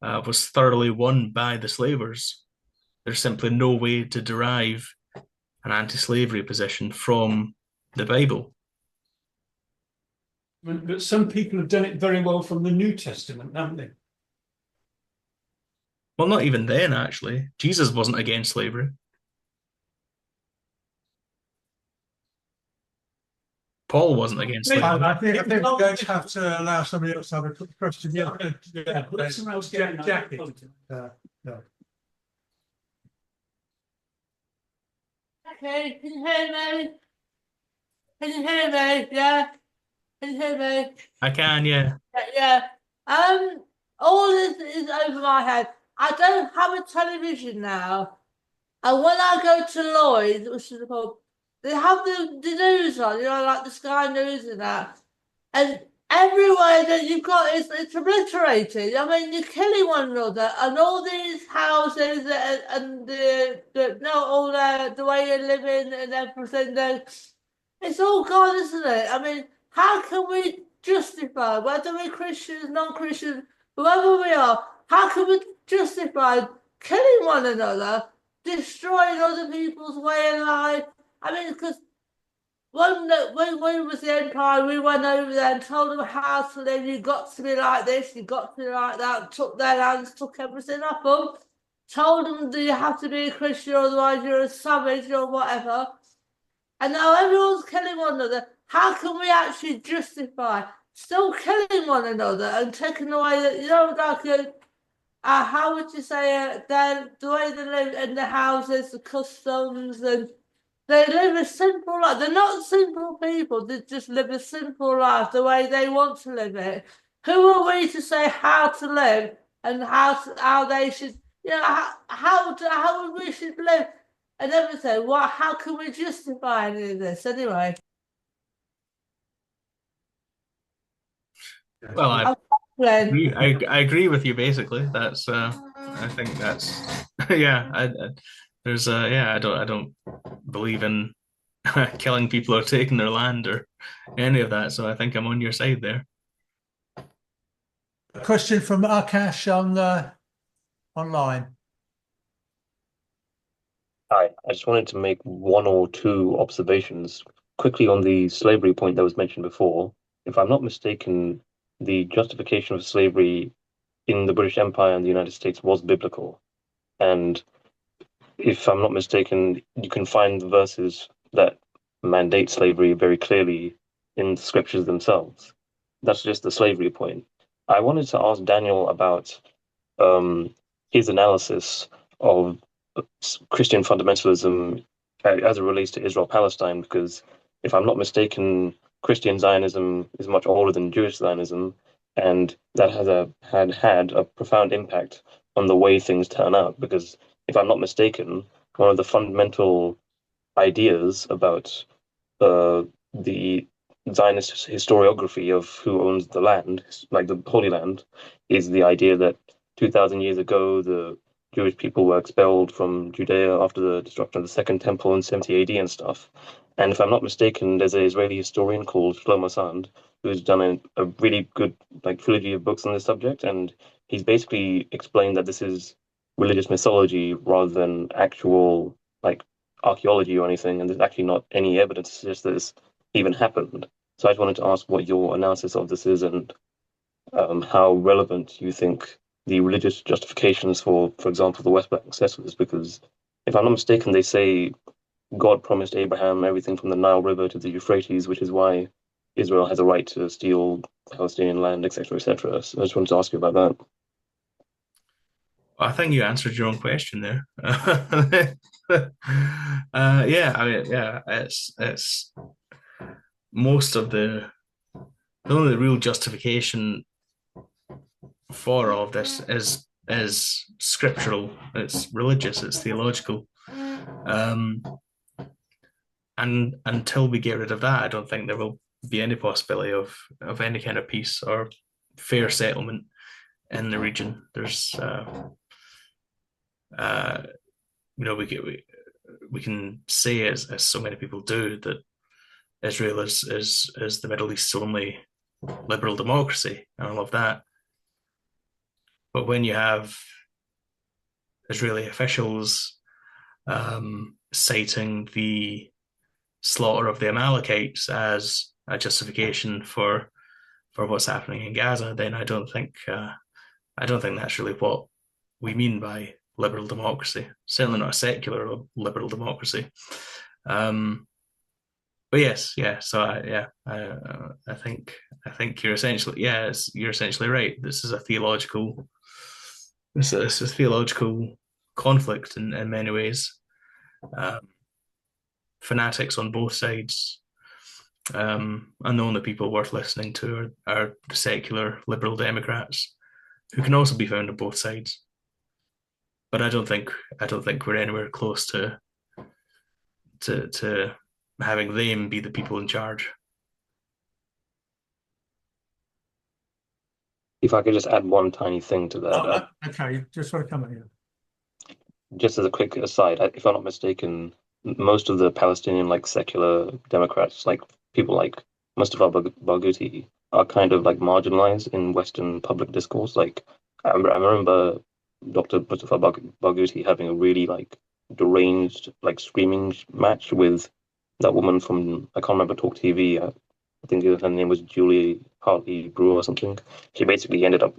was thoroughly won by the slavers. There's simply no way to derive an anti-slavery position from the Bible. But some people have done it very well from the New Testament, haven't they? Well, not even then, actually. Jesus wasn't against slavery. Paul wasn't against slavery. I think we're going to have to allow somebody else to have a question. Yeah, let someone else get in. Jackie. Okay, can you hear me? Can you hear me? Yeah. Can you hear me? I can, yeah. Yeah. All this is over my head. I don't have a television now. And when I go to Lloyd's, which is the pub, they have the news on, you know, like the Sky News and that. And everywhere that you've got, it's obliterated. I mean, you're killing one another, and all these houses and all the way you're living and everything. It's all gone, isn't it? I mean, how can we justify, whether we're Christians, non-Christians, whoever we are, how can we justify killing one another, destroying other people's way of life? I mean, because when we was the Empire, we went over there and told them how to live. You got to be like this, you got to be like that. Took their lands, took everything off them. Told them that you have to be a Christian, otherwise you're a savage or whatever. And now everyone's killing one another. How can we actually justify still killing one another and taking away that, you know, like how would you say it? The way they live in the houses, the customs, and they live a simple life. They're not simple people. They just live a simple life the way they want to live it. Who are we to say how to live and how they should, you know, how we should live and everything? How can we justify any of this anyway? Well, Glenn. I agree with you basically. That's I think that's yeah. There's yeah. I don't believe in killing people or taking their land or any of that. So I think I'm on your side there. A question from Akash on online. Hi, I just wanted to make one or two observations quickly on the slavery point that was mentioned before. If I'm not mistaken, the justification of slavery in the British Empire and the United States was biblical. And if I'm not mistaken, you can find the verses that mandate slavery very clearly in the scriptures themselves. That's just the slavery point. I wanted to ask Daniel about his analysis of Christian fundamentalism as it relates to Israel-Palestine, because if I'm not mistaken, Christian Zionism is much older than Jewish Zionism, and that had a profound impact on the way things turn out. Because if I'm not mistaken, one of the fundamental ideas about the Zionist historiography of who owns the land, like the Holy Land, is the idea that 2,000 years ago the Jewish people were expelled from Judea after the destruction of the Second Temple in 70 AD and stuff. And if I'm not mistaken, there's an Israeli historian called Shlomo Sand who's done a really good trilogy of books on this subject, and he's basically explained that this is religious mythology rather than actual archaeology or anything, and there's actually not any evidence to suggest that this even happened. So I just wanted to ask what your analysis of this is, and how relevant you think the religious justifications for example, the West Bank successors, because if I'm not mistaken, they say God promised Abraham everything from the Nile River to the Euphrates, which is why Israel has a right to steal Palestinian land, etc., etc. So I just wanted to ask you about that. I think you answered your own question there. Yeah, I mean, yeah, it's most of the only real justification for all of this is scriptural. It's religious. It's theological. And until we get rid of that, I don't think there will be any possibility of any kind of peace or fair settlement in the region. There's we can say, as so many people do, that Israel is the Middle East's only liberal democracy and all of that. But when you have Israeli officials citing the slaughter of the Amalekites as a justification for what's happening in Gaza, then I don't think that's really what we mean by liberal democracy. Certainly not a secular liberal democracy. But yes, yeah. So I think you're essentially right. This is a theological conflict in many ways. Um, Fanatics on both sides, and the only people worth listening to are the secular liberal Democrats, who can also be found on both sides. But I don't think we're anywhere close to having them be the people in charge. If I could just add one tiny thing to that, Okay, just want to come in here. just as a quick aside, if I'm not mistaken, most of the Palestinian like secular Democrats, like people like Mustafa Barghouti, are kind of like marginalized in Western public discourse. Like I remember Dr. Mustafa Barghouti having a really like deranged like screaming match with that woman from, I can't remember, Talk TV. I think her name was Julie Hartley Brewer or something. She basically ended up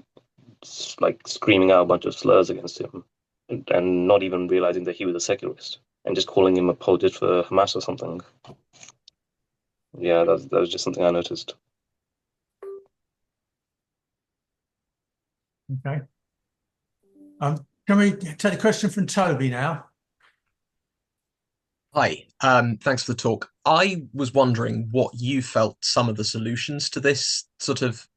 like screaming out a bunch of slurs against him, and not even realizing that he was a secularist, and just calling him a apologist for Hamas or something. Yeah, that was just something I noticed. Okay. Can we take a question from Toby now? Hi, thanks for the talk. I was wondering what you felt some of the solutions to this sort of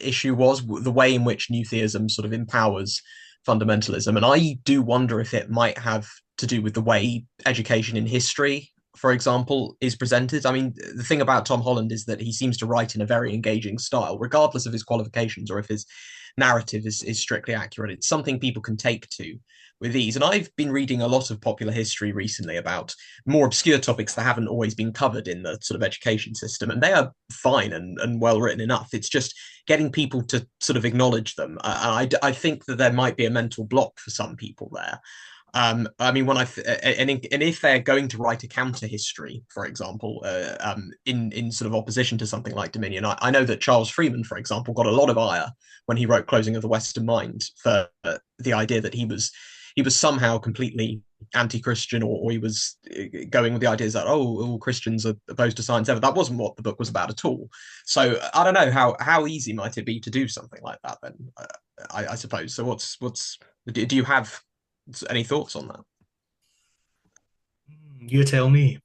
issue was, the way in which new theism sort of empowers fundamentalism. And I do wonder if it might have to do with the way education in history, for example, is presented. I mean, the thing about Tom Holland is that he seems to write in a very engaging style, regardless of his qualifications or if his narrative is strictly accurate. It's something people can take to with ease. And I've been reading a lot of popular history recently about more obscure topics that haven't always been covered in the sort of education system. And they are fine and well written enough. It's just getting people to sort of acknowledge them. I think that there might be a mental block for some people there. I mean, and if they're going to write a counter history, for example, in sort of opposition to something like Dominion, I know that Charles Freeman, for example, got a lot of ire when he wrote Closing of the Western Mind for the idea that he was somehow completely anti-Christian, or he was going with the ideas that all Christians are opposed to science ever. That wasn't what the book was about at all. So I don't know how easy might it be to do something like that then. I suppose. So do you have any thoughts on that? You tell me.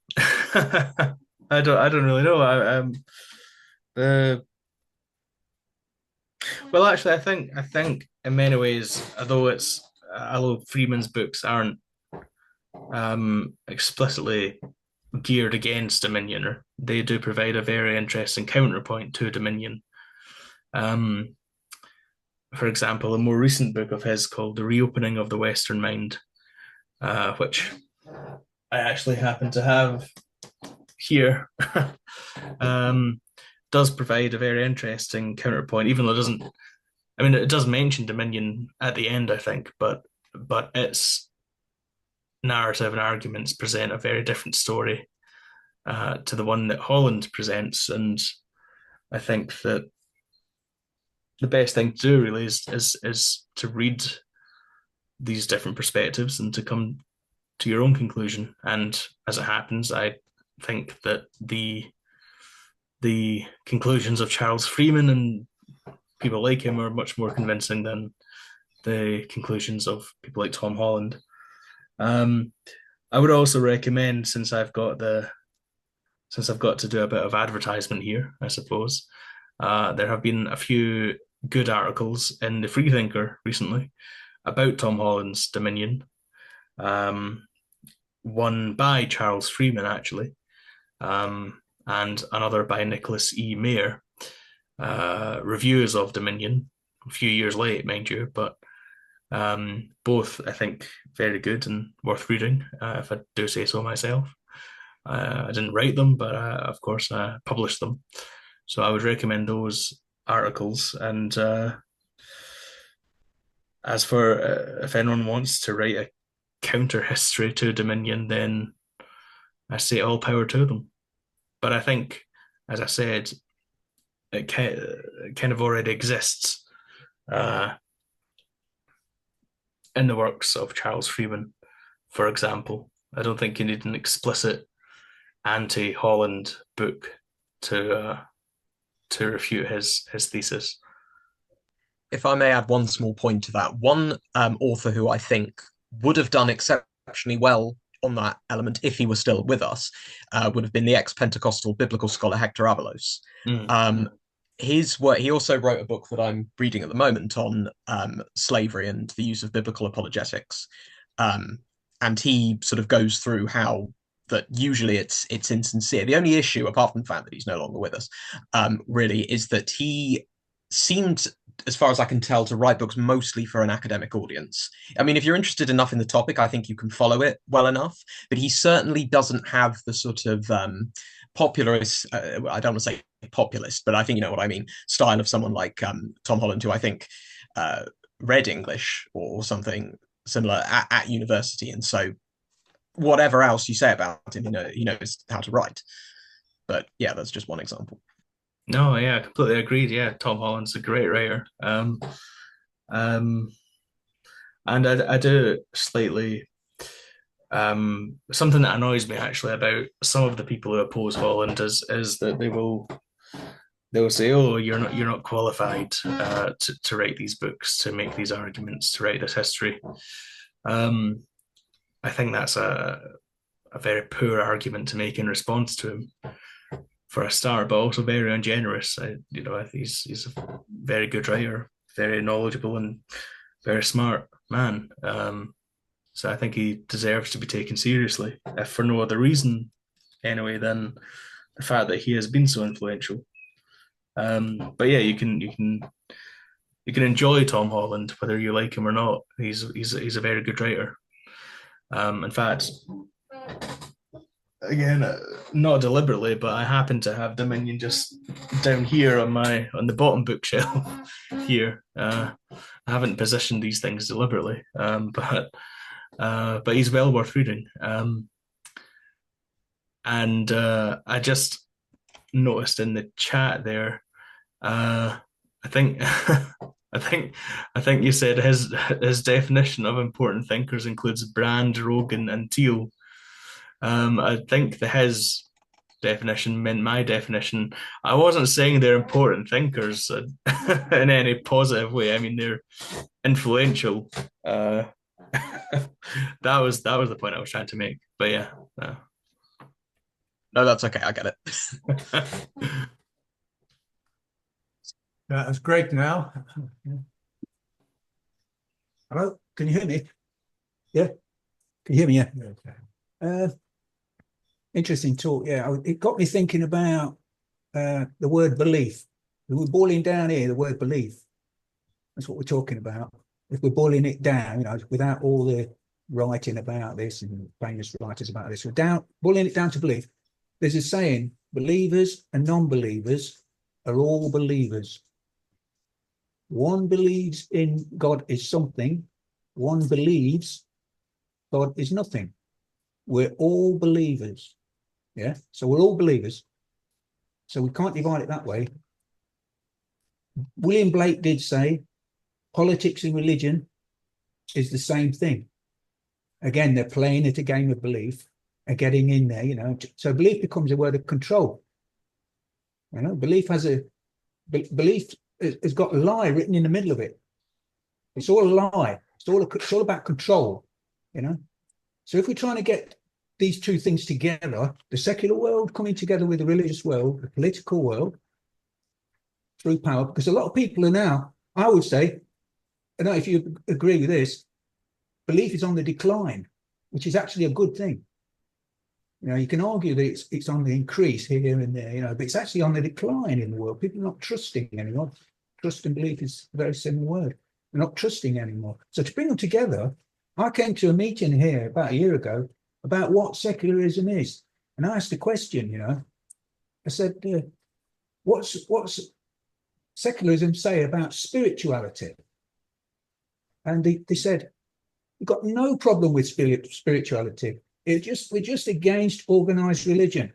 I don't really know. Well, actually, I think in many ways, although Freeman's books aren't explicitly geared against Dominion, they do provide a very interesting counterpoint to Dominion. For example, a more recent book of his called The Reopening of the Western Mind, which I actually happen to have here, does provide a very interesting counterpoint, even though it doesn't. I mean, it does mention Dominion at the end, I think, but its narrative and arguments present a very different story to the one that Holland presents, and I think that the best thing to do really is to read these different perspectives and to come to your own conclusion. And as it happens, I think that the conclusions of Charles Freeman and people like him are much more convincing than the conclusions of people like Tom Holland. I would also recommend, since I've got to do a bit of advertisement here, I suppose, there have been a few good articles in the Freethinker recently about Tom Holland's Dominion. One by Charles Freeman, actually, and another by Nicholas E. Mayer. Reviews of Dominion, a few years late, mind you, but both, I think, very good and worth reading, if I do say so myself. I didn't write them, but of course I published them. So I would recommend those articles. And as for if anyone wants to write a counter history to Dominion, then I say all power to them. But I think, as I said, it kind of already exists. in the works of Charles Freeman, for example. I don't think you need an explicit anti-Holland book to refute his thesis. If I may add one small point to that, one author who I think would have done exceptionally well on that element if he was still with us would have been the ex-Pentecostal biblical scholar Hector Avalos. His work, he also wrote a book that I'm reading at the moment on slavery and the use of biblical apologetics. And he sort of goes through how that usually it's insincere. The only issue, apart from the fact that he's no longer with us, really, is that he seemed, as far as I can tell, to write books mostly for an academic audience. I mean, if you're interested enough in the topic, I think you can follow it well enough, but he certainly doesn't have the sort of popularist, I don't want to say populist, but I think you know what I mean, style of someone like Tom Holland, who I think read English or something similar at university. And so whatever else you say about him, he knows how to write. But yeah, that's just one example. No, yeah, completely agreed. Yeah, Tom Holland's a great writer. And I do slightly something that annoys me actually about some of the people who oppose Holland is that they'll say, "Oh, you're not qualified to write these books, to make these arguments, to write this history." I think that's a very poor argument to make in response to him, for a start, but also very ungenerous. He's a very good writer, very knowledgeable, and very smart man. So I think he deserves to be taken seriously, if for no other reason, anyway, than the fact that he has been so influential. But yeah, you can enjoy Tom Holland whether you like him or not. He's a very good writer. In fact, again, not deliberately, but I happen to have Dominion just down here on the bottom bookshelf here. I haven't positioned these things deliberately, but he's well worth reading. And I just noticed in the chat there, I think I think you said his definition of important thinkers includes Brand, Rogan, and Teal. I think his definition meant my definition. I wasn't saying they're important thinkers in any positive way. I mean, they're influential. That was the point I was trying to make. But yeah. No, that's okay. I get it. That's great now. Hello, can you hear me? Yeah, can you hear me? Yeah. Okay. Interesting talk. Yeah, it got me thinking about the word belief. We're boiling down here the word belief. That's what we're talking about. If we're boiling it down, without all the writing about this and famous writers about this, boiling it down to belief. There's a saying: believers and non-believers are all believers. One believes in God is something, one believes God is nothing. We're all believers. Yeah, so we're all believers. So we can't divide it that way. William Blake did say politics and religion is the same thing. Again, they're playing at a game of belief and getting in there, So belief becomes a word of control. Belief has got a lie written in the middle of it. It's all a lie. It's all about control, So if we're trying to get these two things together, the secular world coming together with the religious world, the political world, through power, because a lot of people are now, I would say, I don't know if you agree with this, belief is on the decline, which is actually a good thing. You can argue that it's on the increase here and there, but it's actually on the decline in the world. People are not trusting anymore. Trust and belief is a very similar word. They're not trusting anymore. So to bring them together, I came to a meeting here about a year ago about what secularism is. And I asked a question, I said, what's secularism say about spirituality? And they said, we've got no problem with spirituality. We're just against organized religion.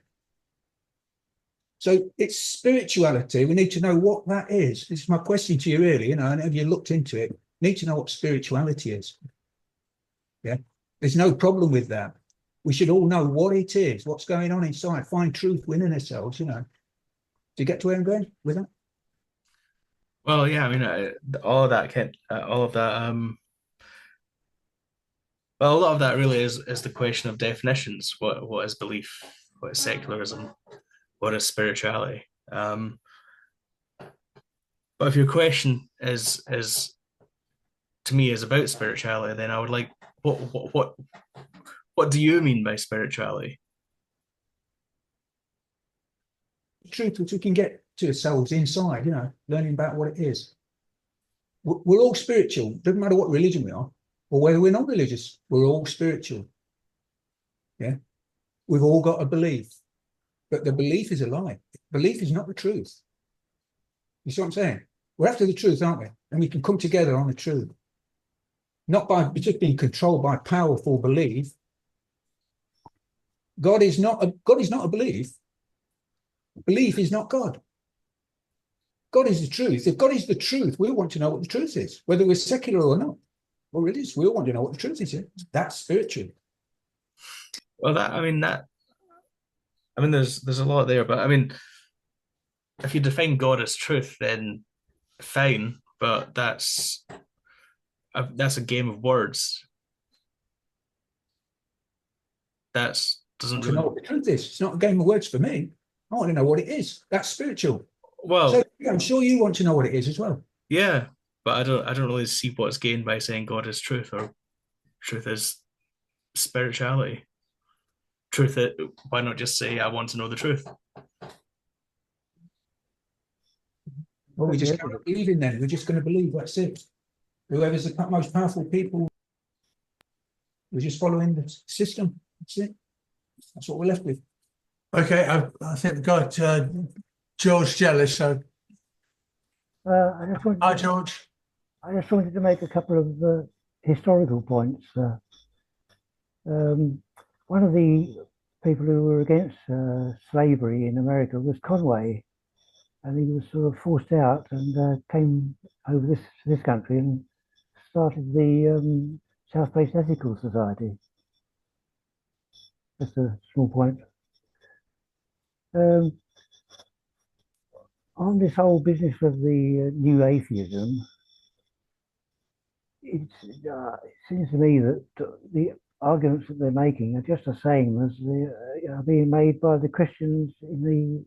So it's spirituality. We need to know what that is. This is my question to you, really. And have you looked into it? You need to know what spirituality is. Yeah, there's no problem with that. We should all know what it is, what's going on inside, find truth within ourselves, you know. Do you get to where I'm going with that? Well, yeah, I mean, all of that can, all of that, well, a lot of that really is the question of definitions. What is belief? What is secularism? What is spirituality? But if your question is to me is about spirituality, then I would like what do you mean by spirituality? Truth which we can get to ourselves inside, you know, learning about what it is. We're all spiritual. Doesn't matter what religion we are or whether we're not religious. We're all spiritual. Yeah, we've all got a belief, but the belief is a lie. Belief is not the truth. You see what I'm saying? We're after the truth, aren't we? And we can come together on the truth, not by just being controlled by powerful belief. God is not a belief. Belief is not God. God is the truth. If God is the truth, we want to know what the truth is, whether we're secular or not. Or religious, we all want to know what the truth is. Yeah? That's spiritual. Well, there's a lot there, but I mean, if you define God as truth, then fine, but that's a game of words. That doesn't To know really, what the truth is. It's not a game of words for me. I want to know what it is. That's spiritual. well, So yeah, I'm sure you want to know what it is as well. yeah, but I don't really see what's gained by saying God is truth or truth is spirituality. Truth, why not just say I want to know the truth? Well, we just can't believe in them. We're just going to believe. That's it. Whoever's the most powerful people, we're just following the system. That's it. That's what we're left with. Okay, I think we've got George Jealous. So, hi, George. I just wanted to make a couple of historical points. One of the people who were against slavery in America was Conway, and he was sort of forced out and came over this country and started the South-Based Ethical Society. Just a small point. On this whole business of the new atheism, it seems to me that the arguments that they're making are just the same as they are being made by the Christians in the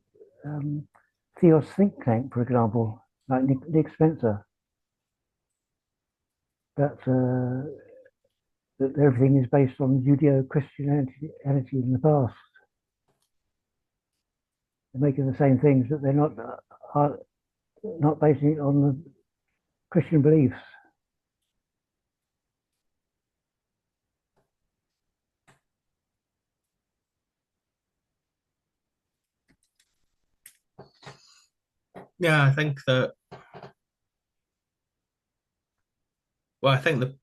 Theos think tank, for example, like Nick Spencer. That everything is based on Judeo-Christianity in the past. They're making the same things, but they're not basing it on the Christian beliefs. Yeah, I think that. Well, I think the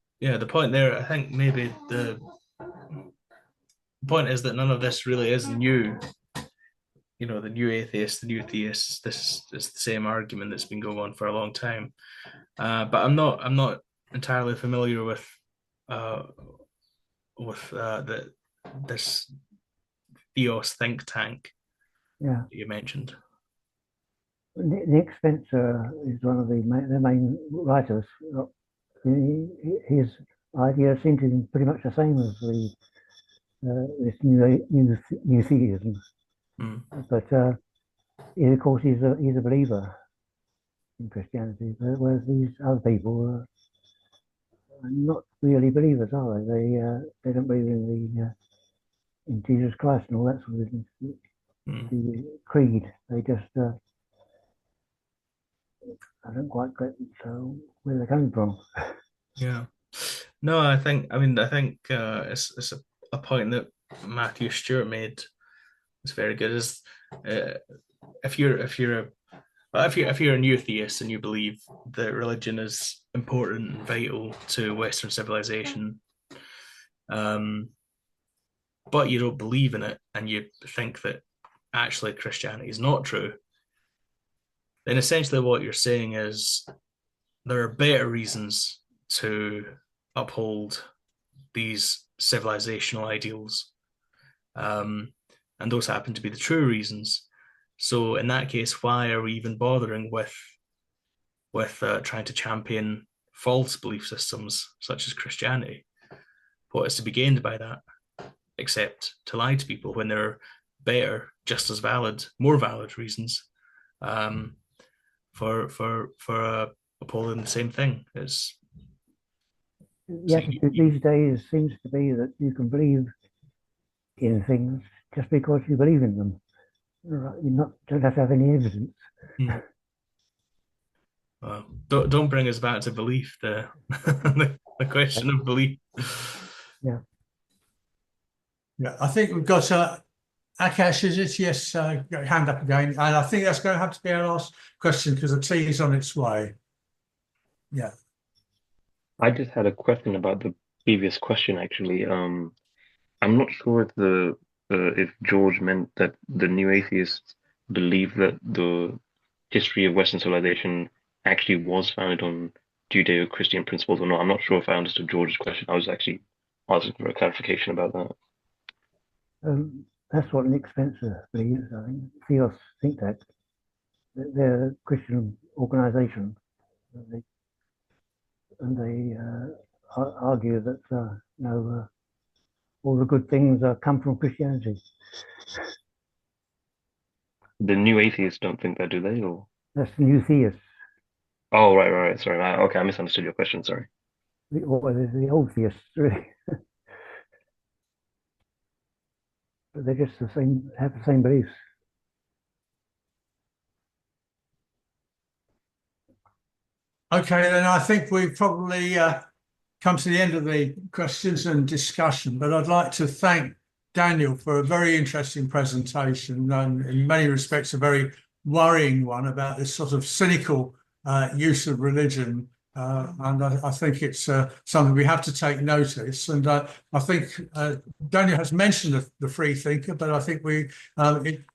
point there. I think maybe the point is that none of this really is new. You know, the new atheists, the new theists. This is the same argument that's been going on for a long time. But I'm not entirely familiar with this Theos think tank. Yeah, you mentioned. Nick Spencer is one of the main writers. His ideas seem to be pretty much the same as this new theism. But of course, he's a believer in Christianity, whereas these other people are not really believers, are they? They don't believe in Jesus Christ and all that sort of thing. The creed. They just I don't quite get where they're coming from. Yeah. No, I think it's a point that Matthew Stewart made. It's very good. Is if you're a new theist and you believe that religion is important and vital to Western civilization, but you don't believe in it and you think that actually Christianity is not true, then essentially what you're saying is there are better reasons to uphold these civilizational ideals, and those happen to be the true reasons. So in that case, why are we even bothering with trying to champion false belief systems such as Christianity? What is to be gained by that, except to lie to people when there are better, just as valid, more valid reasons for upholding the same thing? It's The attitude these days seems to be that you can believe in things just because you believe in them. You don't have to have any evidence. Well, don't bring us back to belief. The the question of belief. Yeah. Yeah, I think we've got Akash, is it? Yes, got your hand up again. And I think that's going to have to be our last question because the tea is on its way. Yeah. I just had a question about the previous question, actually. I'm not sure if George meant that the new atheists believe that the history of Western civilization actually was founded on Judeo-Christian principles or not. I'm not sure if I understood George's question. I was actually asking for a clarification about that. That's what Nick Spencer believes. I think Theos think that they're a Christian organisation, and they argue that all the good things come from Christianity. The new atheists don't think that, do they? Or That's the new theists. oh, right. Sorry. Okay, I misunderstood your question. Sorry. The old theists, really. But they're just the same, have the same beliefs. Okay, then I think we've probably come to the end of the questions and discussion, but I'd like to thank Daniel for a very interesting presentation and in many respects a very worrying one about this sort of cynical use of religion. And I think it's something we have to take notice. And I think Daniel has mentioned the Freethinker, but I think it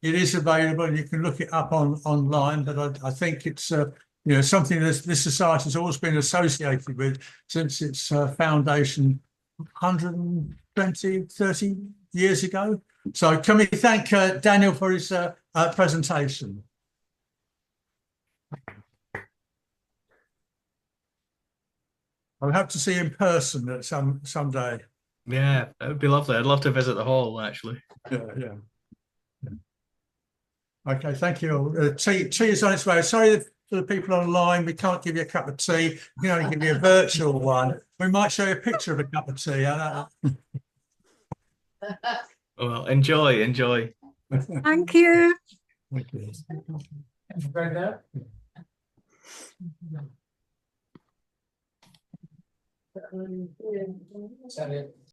is available and you can look it up online. But I think it's something that this society has always been associated with since its foundation 120, 30 years ago. So can we thank Daniel for his presentation? I hope to see you in person at someday. Yeah, that would be lovely. I'd love to visit the hall, actually. Yeah. Okay, thank you. Tea is on its way. Sorry for the people online, we can't give you a cup of tea. We can only give you a virtual one. We might show you a picture of a cup of tea. Well, enjoy. Thank you. Thank you.